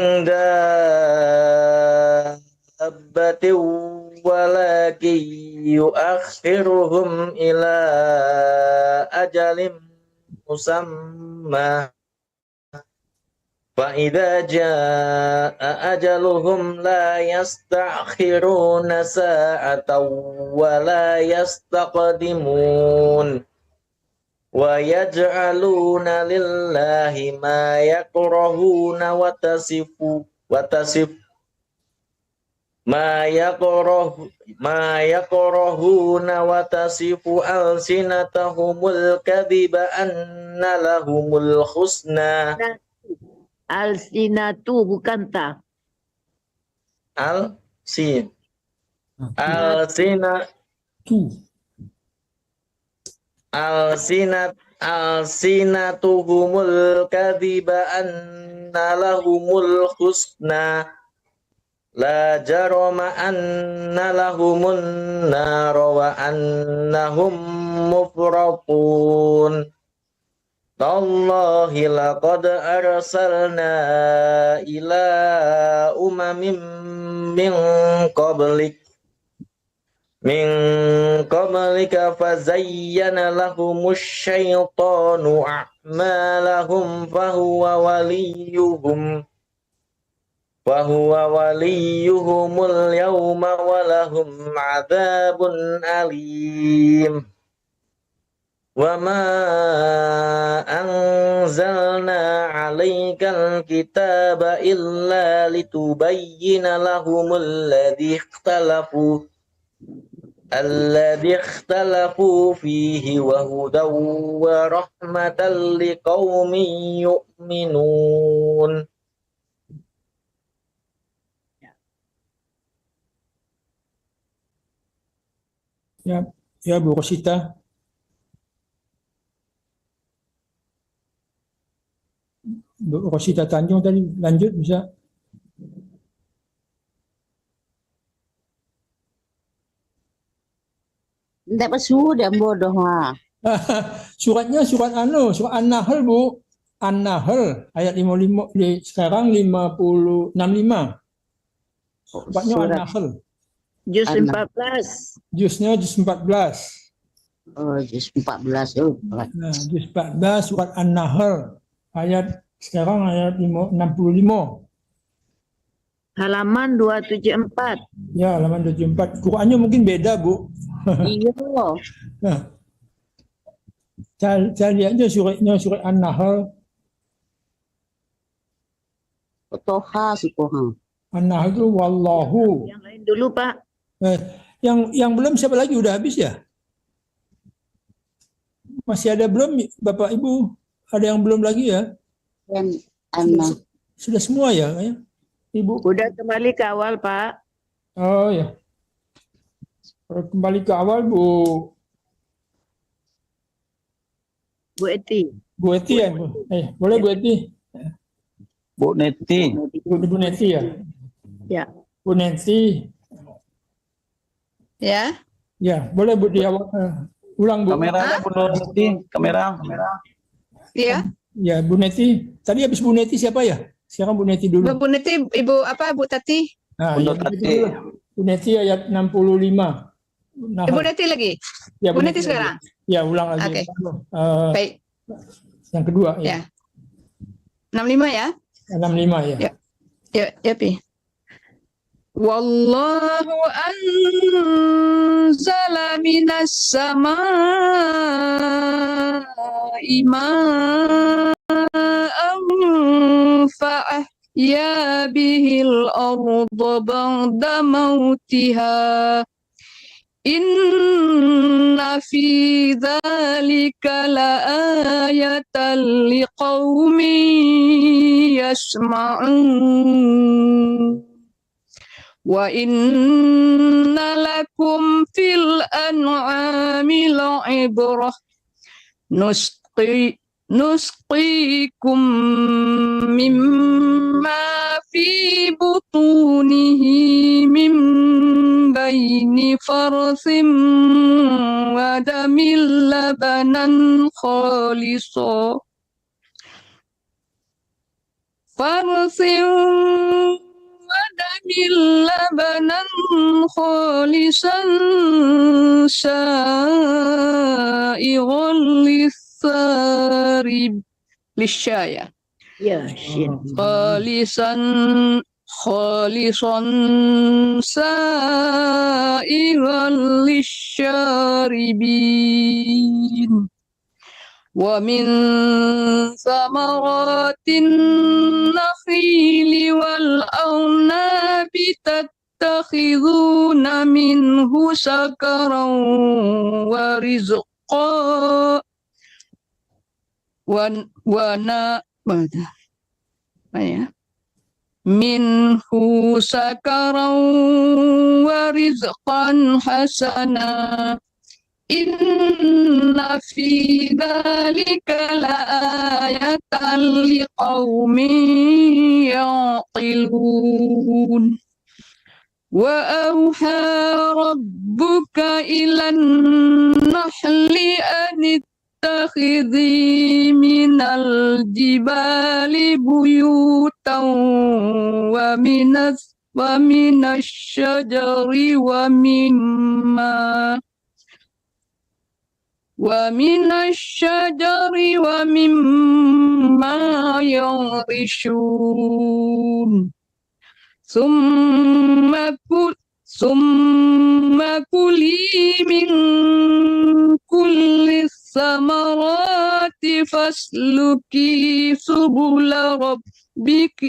dabbatin walakin yu'akhiruhum ila ajalin musamma fa idza jaa ajaluhum la yasta'khiruna sa'atan wa la yastaqdimun wa yaj'aluna lillahi ma yakrahuna wa tasifu alsinatahumul kadhiba anna lahumul husna Alsinatu bukan ta. alsinatuhumul kadhiba anna lahumul husna la jarama anna lahumun nara wa annahum mufratun. Tallahi laqad arsalna ila umamin min qablika fazayyana lahumus syaitanu a'malahum fahuwa waliyuhumul yawma walahum adzabun alim. Wa ma anzalna 'alaikal kitaba illa litubayyina lahumul ladzi ikhtalafu fihi wa hudaw wa rahmatan liqaumin yu'minun. Ya Bu Rosita. Bu Rosita Tanjung tadi lanjut bisa. Tidak pesu dan bodoh mah. Suratnya surat An-Nahl Bu. An-Nahl ayat 55 sekarang 65. Suratnya An-Nahl. Juz 14. Juznya juz 14. Oh, juz 14. Oh. Nah, juz 14 surat An-Nahl ayat sekarang ayat 65. Halaman 274. Ya, halaman 274. Qurannya mungkin beda, Bu. Iya. Nah, saya lihat aja surat An-Nahl. Toha sih pohon. An-Nahl itu wallahu. Yang lain dulu, Pak. Yang belum siapa lagi? Udah habis ya? Masih ada belum, Bapak Ibu? Ada yang belum lagi ya? Dan anak. Sudah semua ya, Ibu? Udah kembali ke awal, Pak. Oh ya. Kembali ke awal, Bu. Bu Eti. Bu Eti ya, Bu. Boleh Bu Eti? Bu Neti. Bu Neti ya? Ya. Bu Neti. Ya. Ya, boleh Bu di awal. Ulang Bu. Kameranya Bu Neti. Kamera. Iya. Ya, Bu Neti. Tadi habis Bu Neti siapa ya? Sekarang Bu Neti dulu. Bu Neti, Ibu apa? Bu Tati? Nah, Bu ya, Tati. Bu Neti ayat 65. Nah, Ibu Neti lagi? ya, Bu Neti sekarang? Ya, ulang lagi. Oke. Baik. Yang kedua Ya. 65 ya? 65 ya. Ya, Pi. Wallahu anzala minas samaa'i ma'an fa'ahya bihil arda ba'da mautiha. Inna fi dzalika laayatan liqaumin yasma'un. Wa inna lakum fil an'ami la'ibrah nusqikum mimma fi butunihi min baini farthin wa damil labanan khalisan labanan khalisan sa'ighun lisyaya. Ya, Shin. Khalisan sa'ighun lisyaribin. Wa min samaratin nakhili wal a'nabi tattakhiduna minhu sakaran wa rizqa minhu sakaran wa rizqan hasana Inna fi dzalika laayatan liqaumin yaqilun. Wa auha rabbuka ilan nahli an ittakhidhi minal jibali buyutan wa minas syajari wa mimma يعرشون ثم كلي من كل الثمرات فاسلكي سبل ربك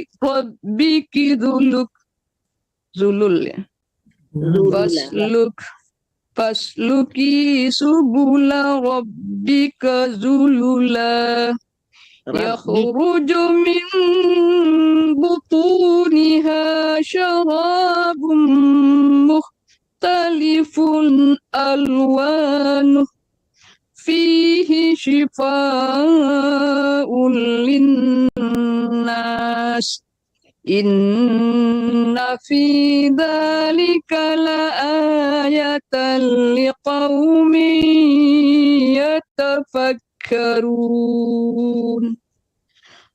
فاسلكي سبل ربك ذللا يخرج من بطونها شراب مختلف ألوانه فيه شفاء للناس إن في ذلك لآية لقوم يتفكرون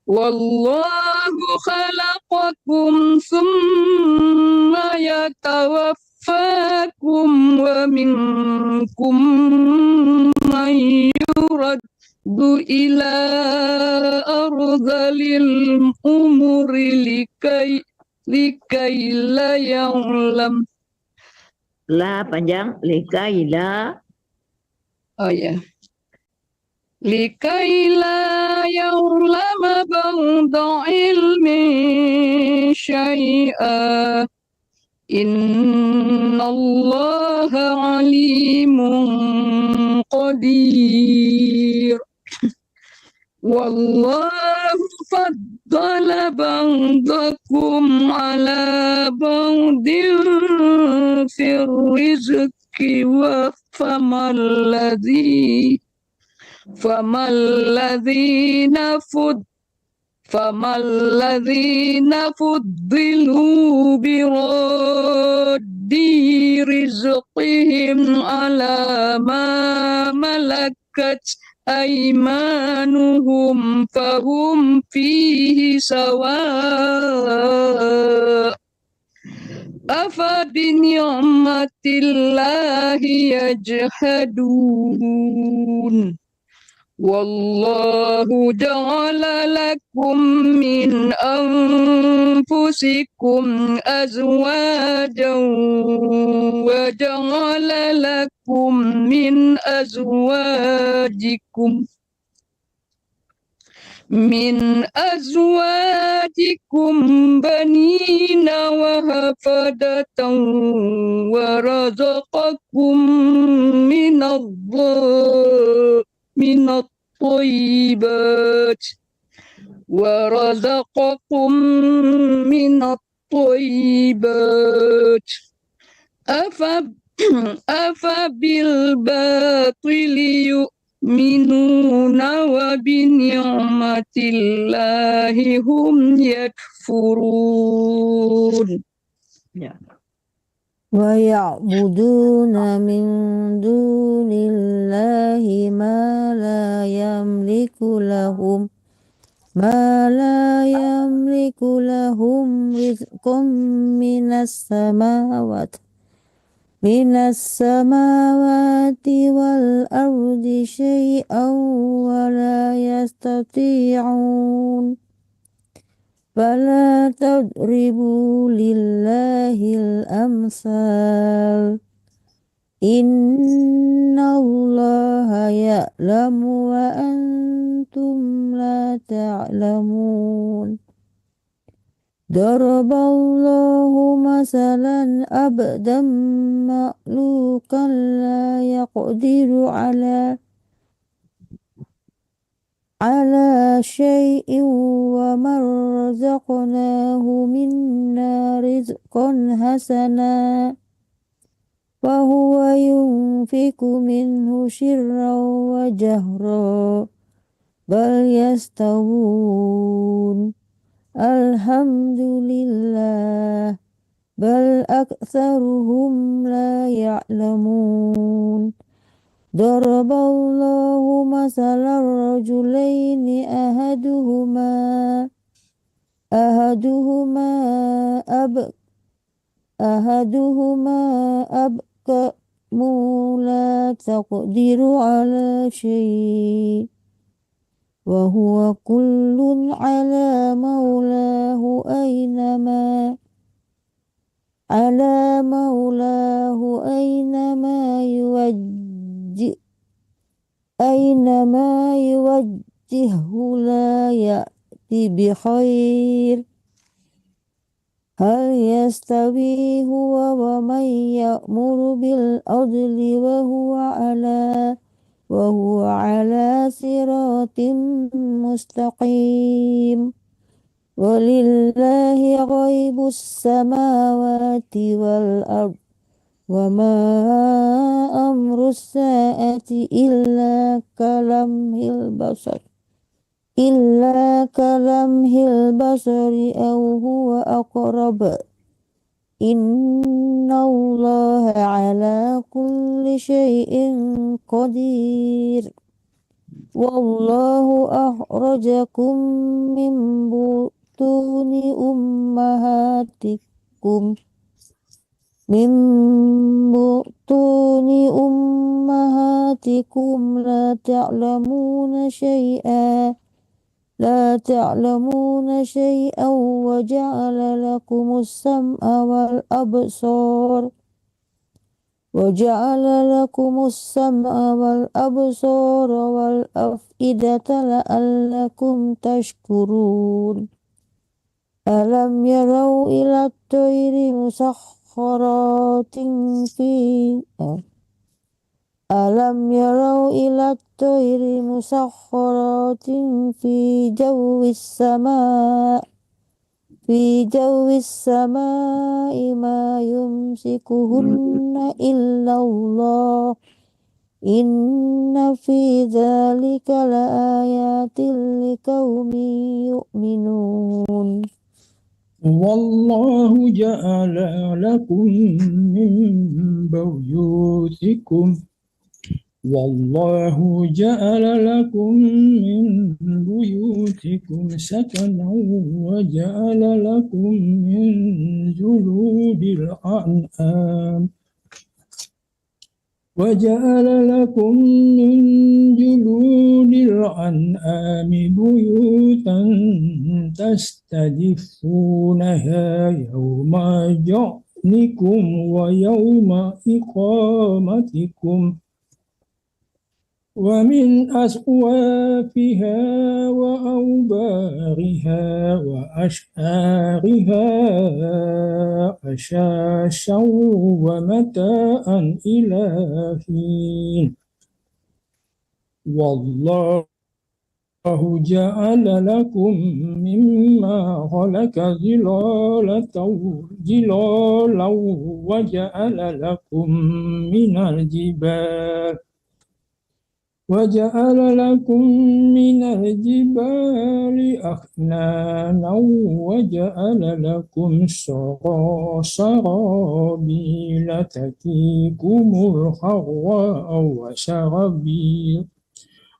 والله خلقكم ثم يتوفاكم ومنكم من يرد إلى أرذل الأمور لكي لا يعلم La panjang likaila. Oh ya. لكي لا يعلم بعد علم شيئا إن الله عليم قدير والله فضل بعضكم على بعض في الرزق فما الذين فضلوا برد رزقهم على ما ملكت أيمانهم فهم فيه سواء أفبنعمة الله يجحدون والله جعل لكم من أنفسكم أزواجا وجعل لكم من أزواجكم بنين وحفدة ورزقكم من الطيبات أفبالباطل يؤمنون وبنعمة الله هم يكفرون. ويعبدون من دون الله ما لا يملك لهم رزق من السماوات والأرض شيئا ولا يستطيعون فلا تضربوا لله الأمثال إن الله يعلم وأنتم لا تعلمون ضرب الله مثلا عبدا مملوكا لا يقدر على شيء ومن رزقناه منا رزقا حسنا فهو ينفق منه سرا وجهرا بل يستوون الحمد لله بل أكثرهم لا يعلمون ضرب الله مثلا رجلين أحدهما أبكم لا تقدر على شيء وهو كل على مولاه أينما يوجهه لا يأتي بخير هل يستوي هو ومن يأمر بالعدل وهو على صراط مستقيم ولله غيب السماوات والأرض وما أمر الساعة إلا كلمح البصر أو هو أقرب إن الله على كل شيء قدير والله أخرجكم من بطون أمهاتكم لا تعلمون شيئا وجعل لكم السمع والأبصار والأفئدة لعلكم تشكرون ألم يروا إلى الطير مسخرات في جو السماء ما يمسكهن إلا الله إن في ذلك لآيات لقوم يؤمنون والله جعل لكم من بيوتكم سكنا وجعل لكم من جلود الأنعام بيوتا تستخفونها يوم ظعنكم ويوم إقامتكم ومن أصوافها وأوبارها وأشعارها أثاثا ومتاعا إلى حين والله جعل لكم مما خلق ظلالا وجعل لكم من الجبال أكنانا وجعل لكم سرابيل تقيكم الحر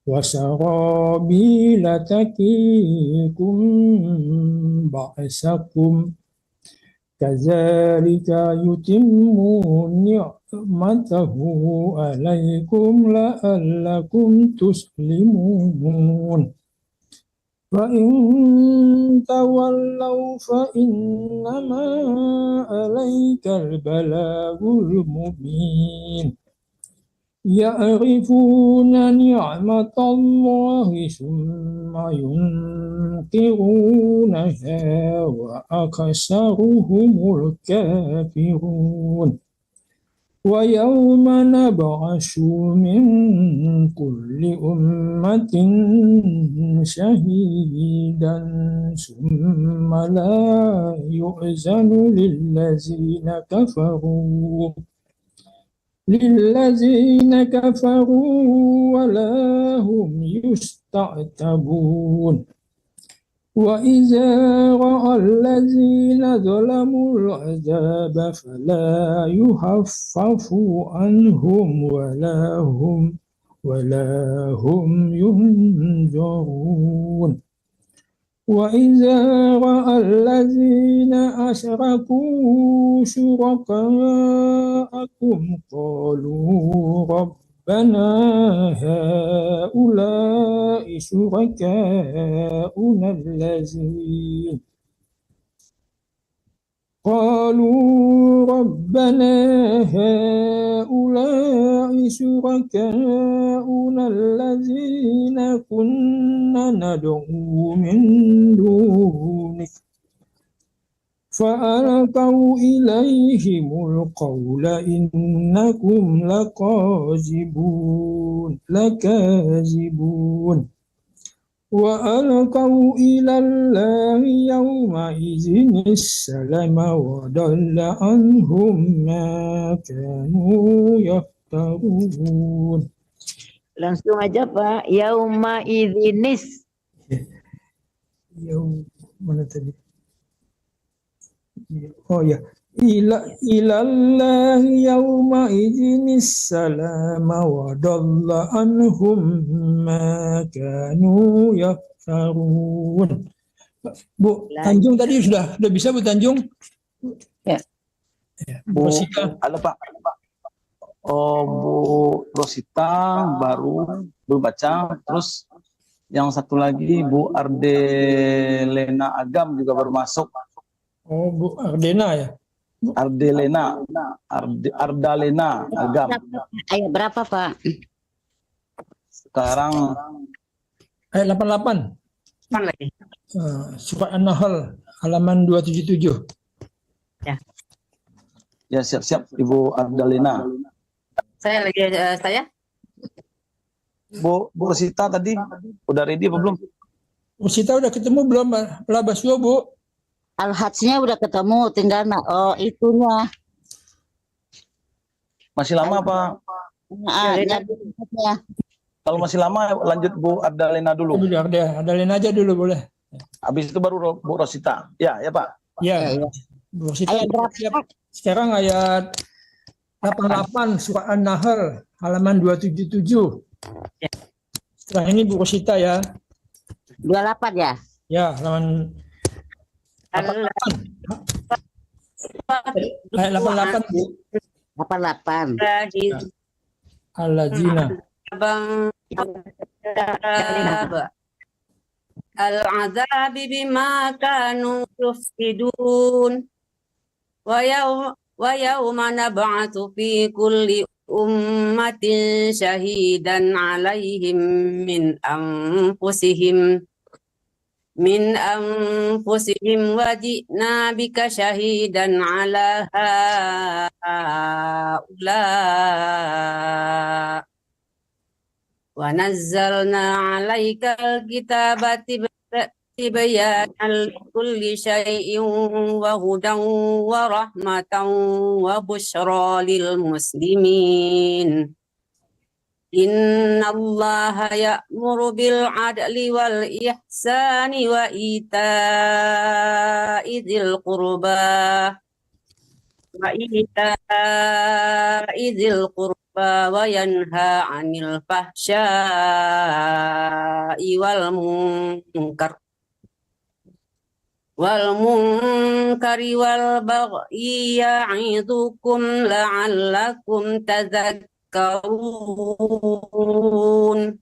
وسرابيل تقيكم بأسكم كذلك يتم نعمته عليكم لعلكم تسلمون فإن تولوا فإنما عليك البلاغ المبين يعرفون نعمة الله ثم ينكرونها وأكثرهم الكافرون ويوم نبعث من كل أمة شهيدا ثم لا يؤذن للذين كفروا للذين كفروا ولا هم يستعتبون وإذا رأى الذين ظلموا العذاب فلا يخفف عنهم ولا هم ينظرون وإذا رأى الذين أشركوا شركاءهم قالوا ربنا هؤلاء شركاؤنا الذين قالوا ربنا هؤلاء شركاؤنا الذين كنا ندعو من دونك فألقوا إليهم القول إنكم لكاذبون وألقوا إلى الله يومئذ السلام وضل عنهم ما كانوا يفترون. Langsung aja Pak. Yauma idzinis. Mana tadi? Oh ya. Ilallahi yawma idzinis salama wa dalla anhum ma kanu yaftarun. Bu Tanjung tadi sudah bisa Bu Tanjung? Ya. Bu, Rosita. halo Pak. Oh, Bu Rosita belum baca. Terus yang satu lagi Bu Ardelena Agam juga baru masuk. Oh, Bu Ardena ya? Ardalena Agam. Ayat berapa, Pak? Sekarang ayat 88. Lagi. Surat An-Nahl halaman 277. ya siap-siap Ibu Ardalena. Saya lagi saya. Bu Rosita tadi udah ready apa belum? Rosita udah ketemu belum? Labaswa Bu? Al-Hajjnya udah ketemu, tinggal itunya. Masih lama apa? Kalau masih lama lanjut Bu Ardalena dulu. Ardalena aja dulu boleh. Habis itu baru Bu Rosita. Ya Pak. Ya. Bu Rosita. Ayat berapa? Sekarang ayat 88 surat An-Nahl halaman 277. Setelah ini Bu Rosita ya. 28 ya? Ya, halaman 88. Ayat 88 Bu. 88. Al-Ladzina. Al-azabi bima kanu yufsidun wa yawma nab'atsu fi kulli ummatin syahidan 'alaihim min anfusihim wa ji'na bika syahidan 'ala haula wa nazzalna 'alaikal kitaba tibyanan likulli syai'in wa hudan wa rahmatan wa busyra lil muslimin. Innallaha ya'muru bil 'adli wal ihsani wa ita'i dzil qurba wa yanha 'anil fahsya'i wal munkari wal baghi ya'idukum la'allakum tadhakkarun.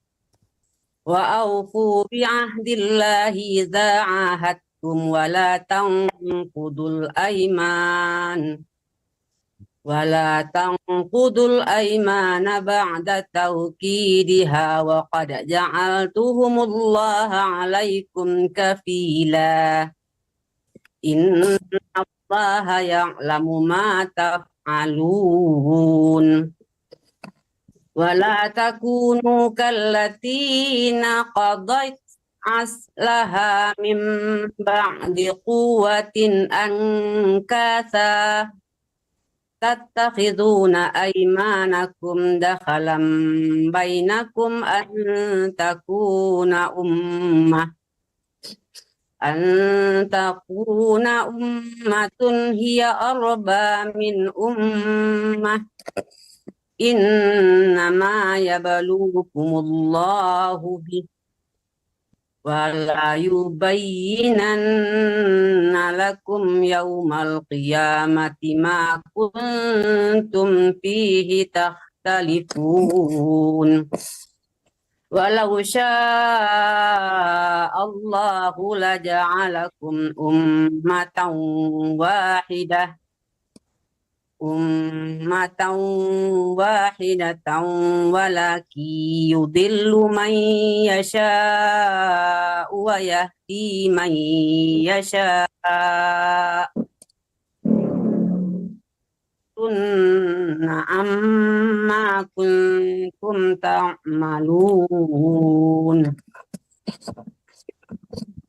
Wa awfu bi ahdillahi idza ahadtum wa la tanqudul aymana ba'da tawkidiha wa qad ja'altuhumullaha 'alaikum kafila. Inna Allaha ya'lamu ma taf'alun. Wala takunu kallati naqadat aslaha min ba'di quwwatin ankatha تتخذون أيمانكم دخلا بينكم أن تكون أمة هي أربى من أمة إنما يبلوكم الله به ولا يبينن لكم يوم القيامة ما كنتم فيه تختلفون ولو شاء الله لجعلكم أمة واحدة ولكن يضل من يشاء ويهدي من يشاء عما كنتم تعملون.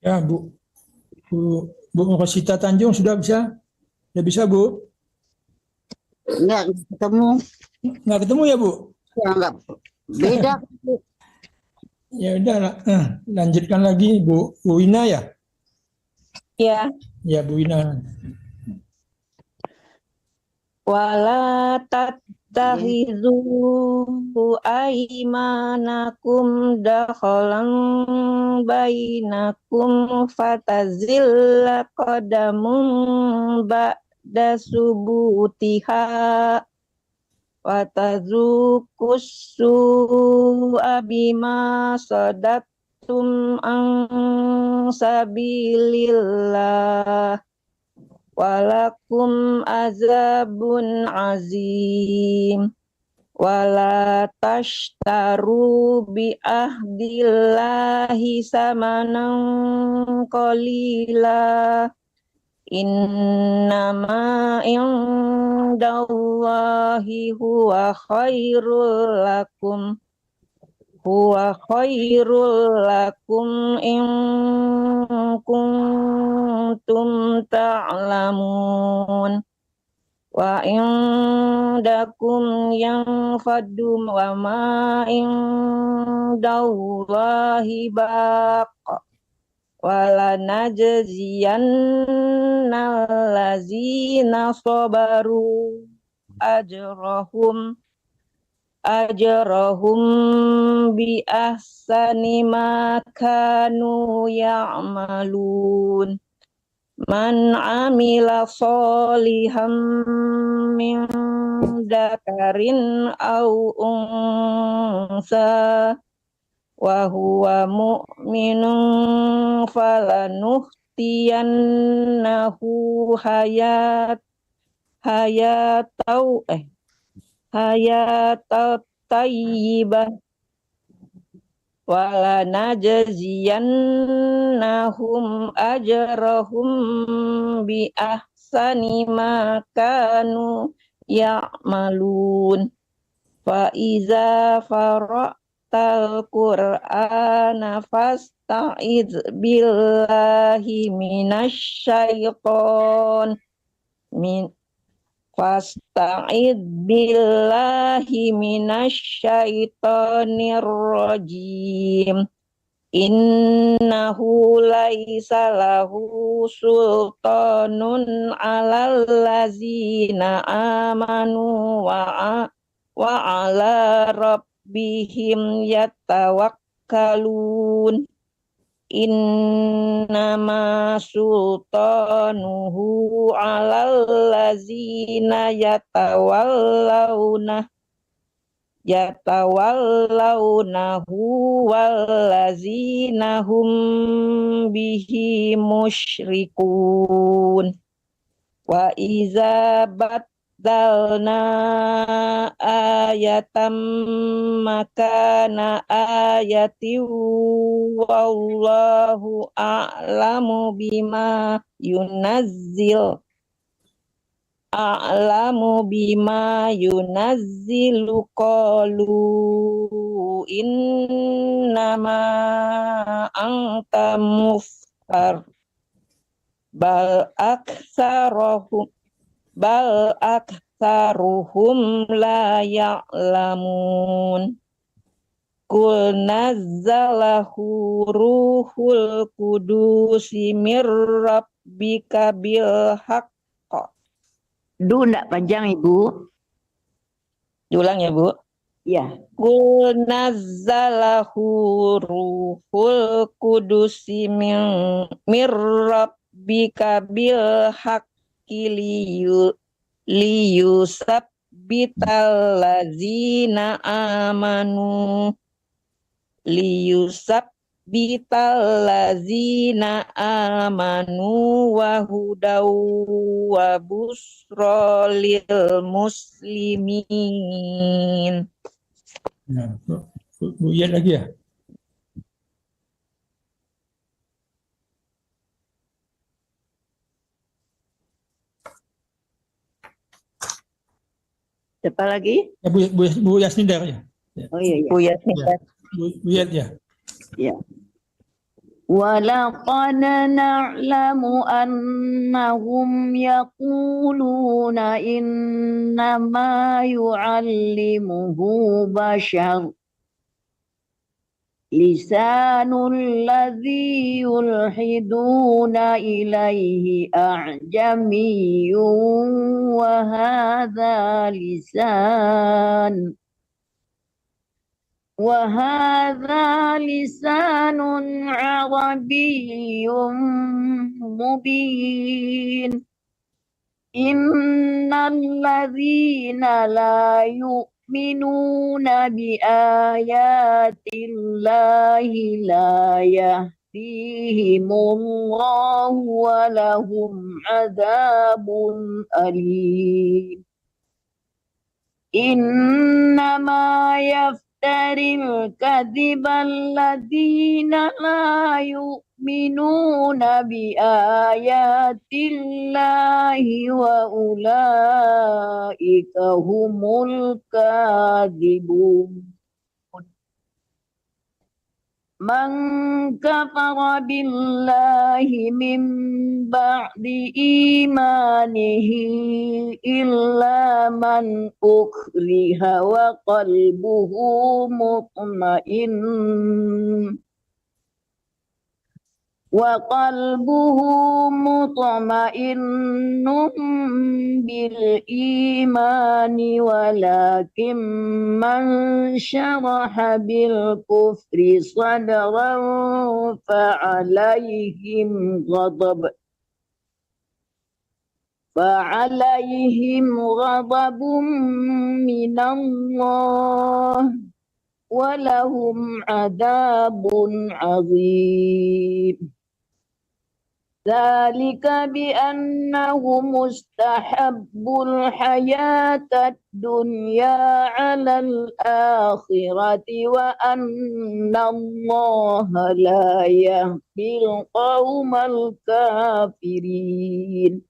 Ya, Bu. Bu Rosita Tanjung sudah bisa? Sudah bisa, Bu? Enggak ketemu. Nggak ketemu ya, Bu? Ya, enggak. Beda. Ya udah, lanjutkan lagi, Bu Wina ya? Ya. Ya, Bu Wina. Wala tattakhidhu aymanakum dakhalan bainakum fatazilla qadamun ba'da subutiha wa tazuqus su'a bima sadattum an sabilillah walakum azabun azim wala tashtaru bi ahdillahi samanan qalila innama indallahi huwa khairul lakum in kuntum ta'lamun wa indakum yanfadum wa ma indallahi baq wala najziyanna allazina sabaru ajrahum bi ahsani ma kanu ya'malun man amila sholihan min dakarin aw unsa wa huwa mu'minun falanuhtiyannahu hayatan tayyibah wala najziyannahum ajrahum bi ahsani ma kanu ya'malun fa iza faraqtal qur'ana fasta'iz billahi Fasta'id billahi minasyaitonir rajim. Innahu laisa lahu sultanun 'alal ladzina amanu wa 'ala rabbihim yatawakkalun. Innama sultanuhu 'alal ladzina yatawallawnahu walladzina hum bihi musyrikun. Wa iza baddalna ayatam makana ayati wallahu a'lamu bima yunazzilu qalu innama anta muftar bal aktsaruhum la ya'lamun. Qul nazzalahu ruhul qudusi mir rabbika bil haqq. Enggak panjang, Ibu. Diulang ya, Bu. Ya. Qul nazzalahu ruhul qudusi mir rabbika bil haqqi liyusabbital ladzina amanu wa hudaw wa busra lil muslimin. Nah, Bu Yat lagi ya? Siapa lagi? Ya, Bu Yasnindar ya? Oh iya, iya. Bu Yasmin. Ya. Bu Yat ya? Ya. وَلَقَدْ نَعْلَمُ أَنَّهُمْ يَقُولُونَ إِنَّمَا يُعَلِّمُهُ بَشَرٌ لِسَانُ الَّذِي يُلْحِدُونَ إِلَيْهِ أَعْجَمِيٌّ وهذا لسان عربي مبين إن الذين لا يؤمنون بآيات الله لا يهديهم الله ولهم عذاب أليم إنما الكذب الذين لا يؤمنون بآيات الله وأولئك هم الكاذبون من كفر بالله من بعد إيمانه إلا من أكره وقلبه مطمئن بالإيمان ولكن من شرح بالكفر صدرا فعليهم غضب من الله ولهم عذاب عظيم ذلك بأنهم استحبوا الحياة الدنيا على الآخرة وأن الله لا يهدي القوم الكافرين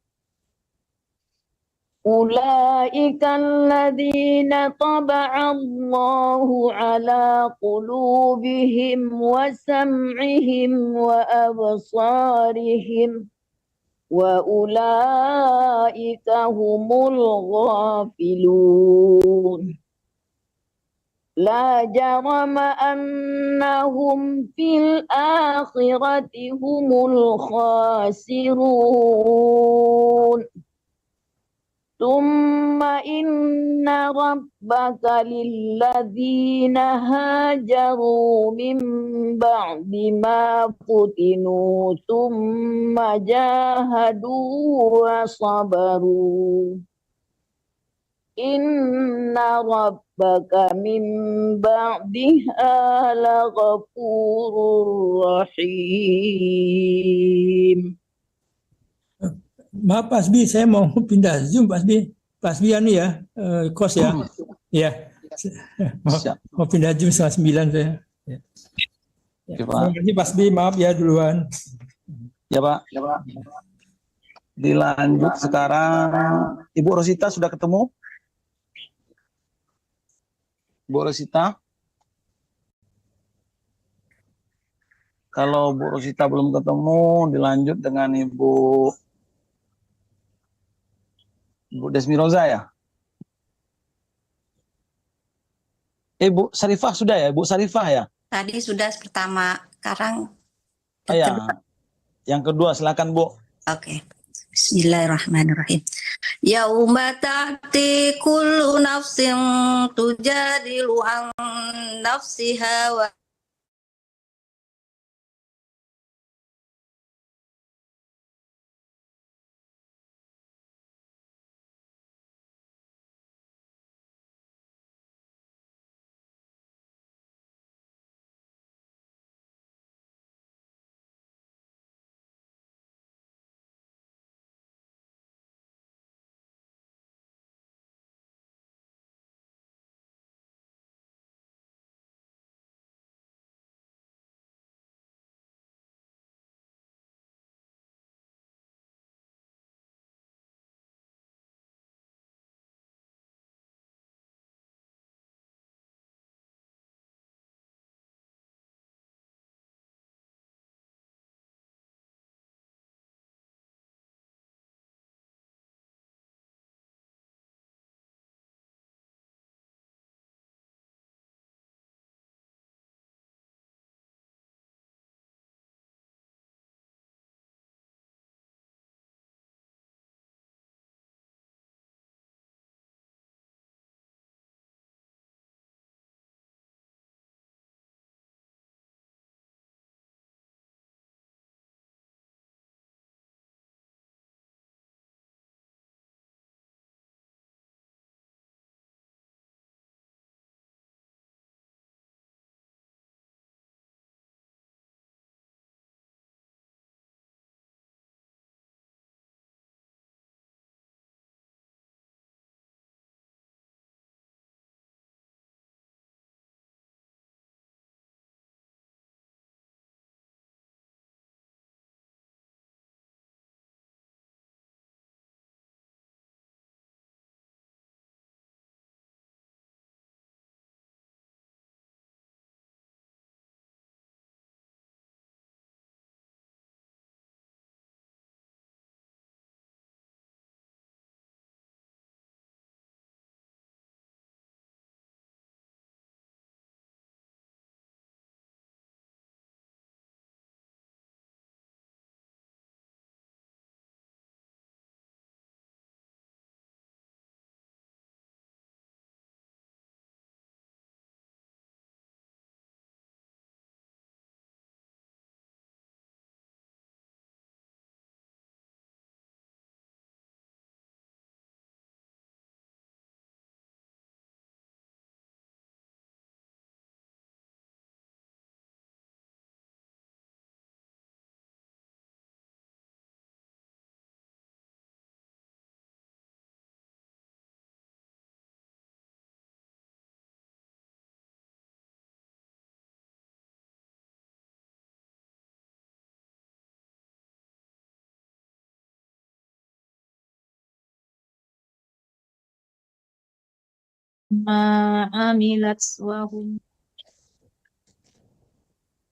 أولئك الذين طبع الله على قلوبهم وسمعهم وأبصارهم وأولئك هم الغافلون لا جرم أنهم في الآخرة هم الخاسرون ثم إن ربك للذين هاجروا من بعد ما فتنوا ثم جاهدوا وصبروا إن ربك من بعدها لغفور رحيم. Maaf Pak Asbi, saya mau pindah Zoom Pak Asbi. Pak Asbi anu ya, kos ya. Ya. Mau pindah Zoom 8:30 saya. Ya. Terima kasih Pak Asbi, maaf ya duluan. Ya Pak. Dilanjut sekarang, Ibu Rosita sudah ketemu? Bu Rosita? Kalau Bu Rosita belum ketemu, dilanjut dengan Ibu Desmi Roza ya? Bu Sarifah sudah ya, Bu Sarifah ya? Tadi sudah pertama, sekarang Ya. kedua. Yang kedua, silakan Bu. Oke. Bismillahirrahmanirrahim. Yauma ta'ti kullu nafsin tujadilu an nafsiha wa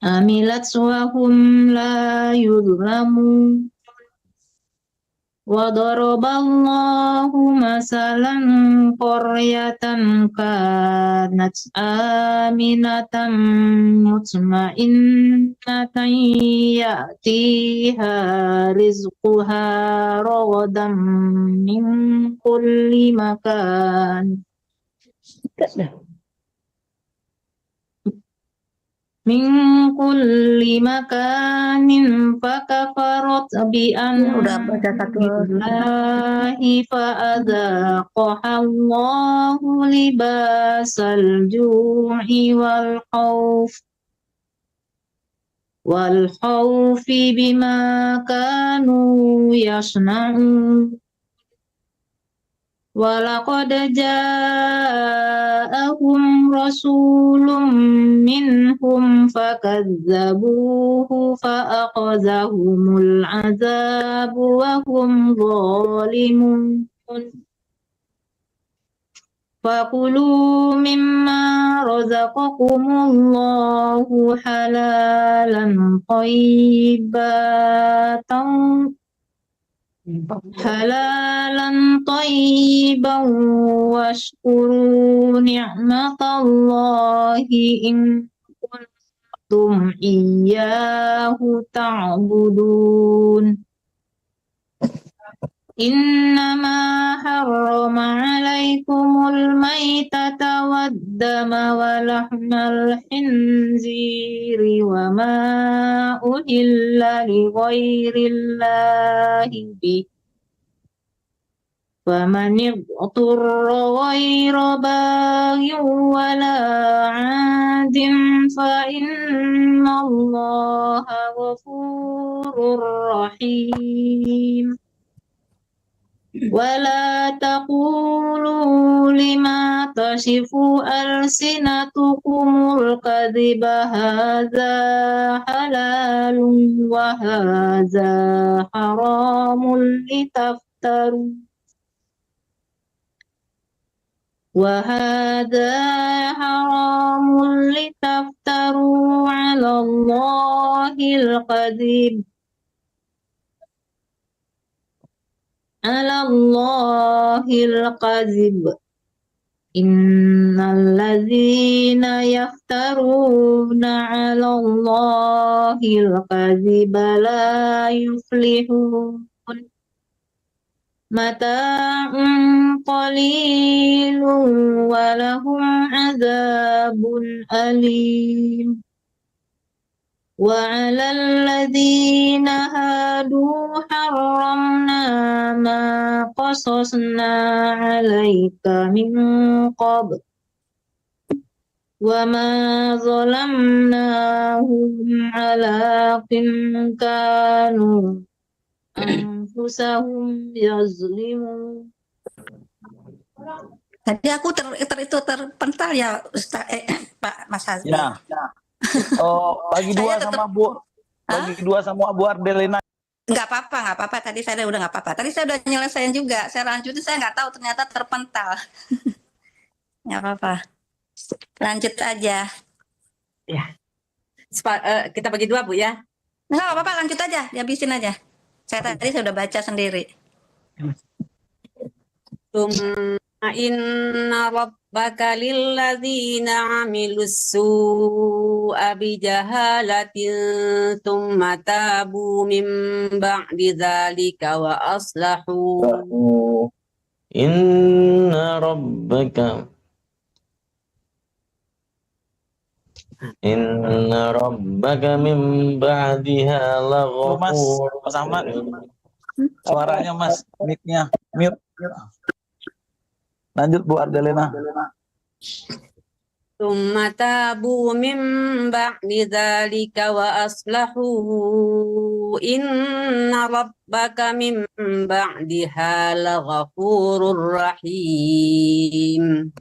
amilat wahum la yudlamun. Wa daraballahu masalan qaryatan kanat aminatan mutma'innatan ya'tiha rizquha ragadan min kulli makan. Min kulli makanin fakafarat bi an'amillahi fa'adhaqaha Allahu libasal ju'i wal khawfi bima kanu yasna'un. Walaqad ja'ahum rasulun minhum fakadzabuhu fa'akhazahumul azabu wa hum zalimun. Fakulu mimma razaqakumullahu halalan thayyibatan حلالا طيبا واشكروا نعمة الله إن كنتم إياه تعبدون إنما حرم عليكم الميتة والدم ولحم الخنزير وما أهل لغير الله به فمن اضطر غير باغ ولا عاد فإن الله غفور رحيم ولا تقولوا لما تصف ألسنتكم الكذب هذا حلال وهذا حرام لتفتروا على الله الكذب إن الذين يفترون على الله الكذب لا يفلحون متاع قليل ولهم عذاب أليم وعلى الذين هادوا حرمنا ما قصصنا عليك من قبل وما ظلمناهم ولكن كانوا أنفسهم يظلمون. Tadi aku terpental ya Pak Mas Hazmi. Ya. Oh, bagi dua sama Bu. Bagi dua sama Bu Ardelena. Nggak apa-apa. Tadi saya udah nggak apa-apa. Tadi saya udah nyelesain juga. Saya lanjutin, saya nggak tahu ternyata terpental. Nggak apa-apa. Lanjut aja. Ya. Kita bagi dua, Bu ya. Nggak apa-apa, lanjut aja. Dihabisin aja. Saya udah baca sendiri. Inna rabbaka lilladzina amilus su'a bijahalatin thumma tabu min ba'di dzalika wa aslahu Inna rabbaka min ba'diha laghafur. Mas Ahmad. Suaranya Mas, mic-nya mute. Lanjut Bu Ardelena. Tsumma tabu min ba'di dzalika wa aslahu inna rabbaka min ba'diha laghafurur rahim.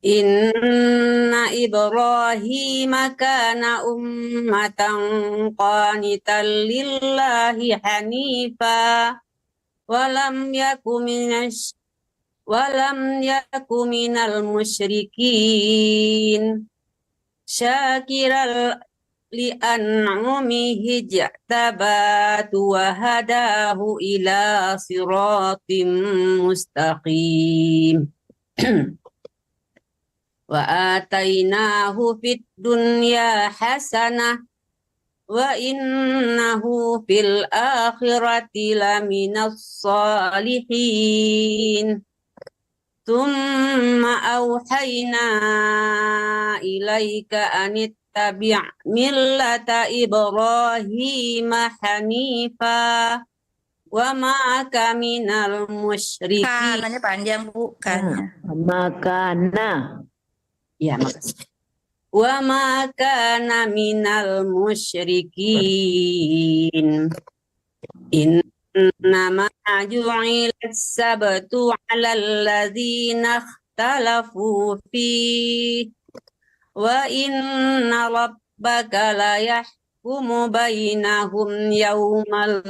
Inna Ibrahima kana ummatan qanitan lillahi hanifa walam yaku minal musyrikin syakiral li'an'umihi ja'tabatu wa hadahu ila siratim mustaqim wa atainahu fid dunya hasanah wa innahu fil akhirati laminas salihin. Tsumma awhayna ilaika anittabi' millata Ibrahim hanifa wa ma'aka minal musyrikin. Kananya panjang, Bu. Makana. Ya, makasih. Wa ma kana minal musyrikin. Innama ju'ilat sabtu 'alal ladzina ikhtalafu fihi wa inna rabbaka la yahkumu bainahum yaumal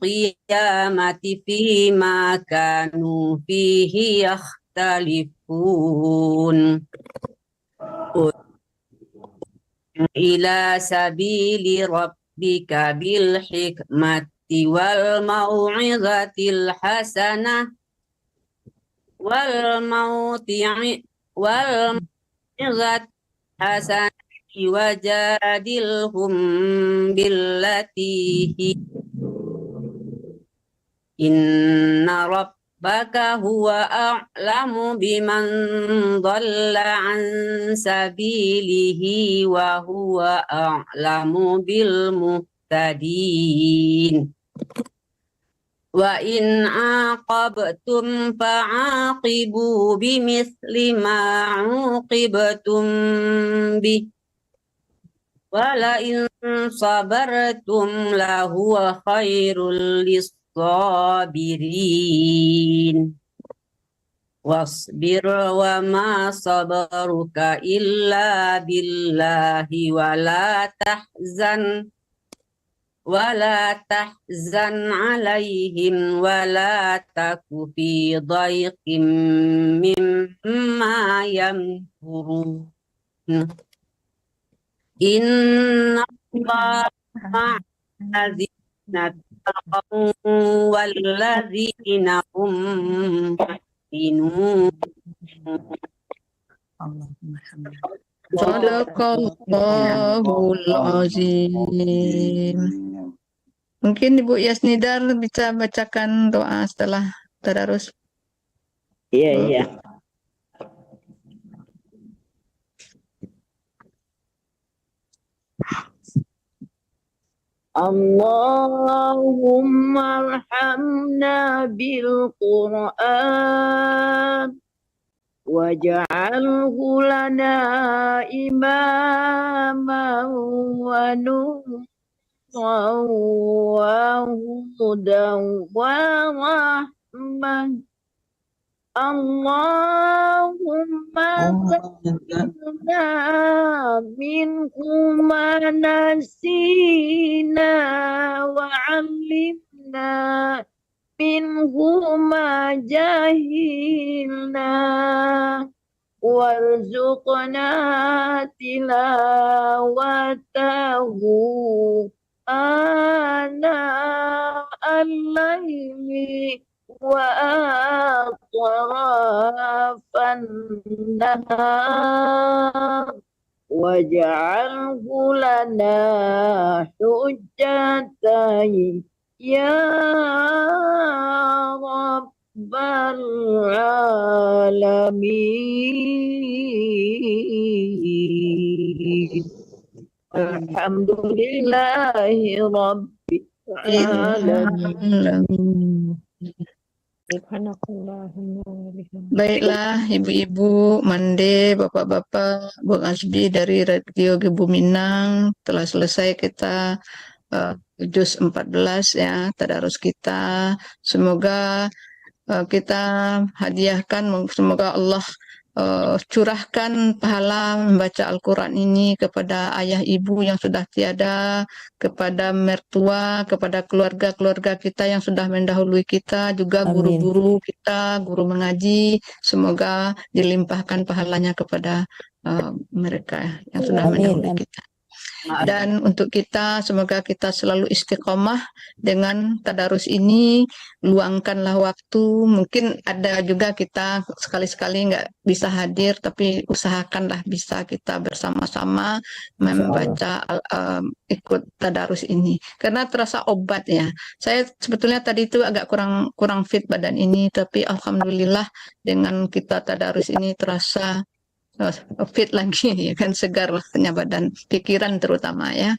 qiyamati fima kanu fihi yakhtalifun ila sabili rabbika bil hikmati wal mau'izatil hasanah wal mau'izat hasanati wajadilhum billati inna rabbaka huwa a'lamu biman dhalla an sabilihi wa huwa a'lamu bil muhtadin. Wa in aqabtum fa'aqibu bimithli ma 'uqibtum bih wa la in sabartum lahuwa khairul lis-sabirin. Wasbir wa ma sabaruka illa billahi wa la tahzan alaihim wa la taku fi dhaiqim mimma yamkurun. Inna Allaha ma'allazina taqaw wallazina hum muhsinun. Sadaqallahul azim. Mungkin Ibu Yasnidar bisa bacakan doa setelah tadarus. Iya. Allahumma arhamna bil Qur'an waj'alhu lana imaman wa nuran wa hudan wa rahmah. Allahumma zakirna minhu ma nasina wa 'allimna minhu ma jahilna warzuqna tilawatahu ana al-laili wa atrafan nahar waj'alhu lana hujjatan ya rabbal alamin. Alhamdulillahi rabbil alamin. Baiklah Ibu-ibu, Mande, Bapak-bapak, Bung Asbi dari Radio Gebu Minang, telah selesai kita juz 14 ya, tadarus kita. Semoga kita hadiahkan, semoga Allah curahkan pahala membaca Al-Quran ini kepada ayah ibu yang sudah tiada, kepada mertua, kepada keluarga-keluarga kita yang sudah mendahului kita, juga guru-guru kita, guru mengaji. Semoga dilimpahkan pahalanya kepada mereka yang sudah mendahului kita. Dan untuk kita, semoga kita selalu istiqomah dengan tadarus ini. Luangkanlah waktu, mungkin ada juga kita sekali-sekali nggak bisa hadir, tapi usahakanlah bisa kita bersama-sama membaca ikut tadarus ini, karena terasa obat ya. Saya sebetulnya tadi itu agak kurang fit badan ini, tapi alhamdulillah dengan kita tadarus ini terasa fit lagi ya kan, segar rasanya badan, pikiran terutama ya.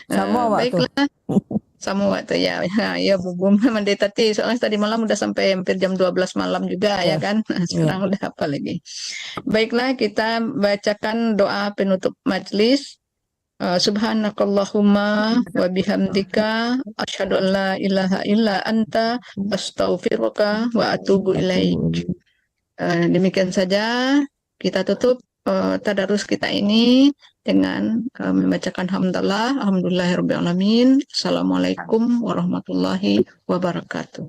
Baiklah. Sama waktu ya Bu Mande tadi, soalnya tadi malam udah sampai hampir jam 12 malam juga ya kan. Sekarang udah apa lagi. Baiklah, kita bacakan doa penutup majelis. Subhanakallahumma wa bihamdika asyhadu an la ilaha illa anta astaghfiruka wa atubu ilaik. Demikian saja kita tutup tadarus kita ini dengan membacakan hamdalah, alhamdulillahirabbil alamin. Assalamualaikum warahmatullahi wabarakatuh.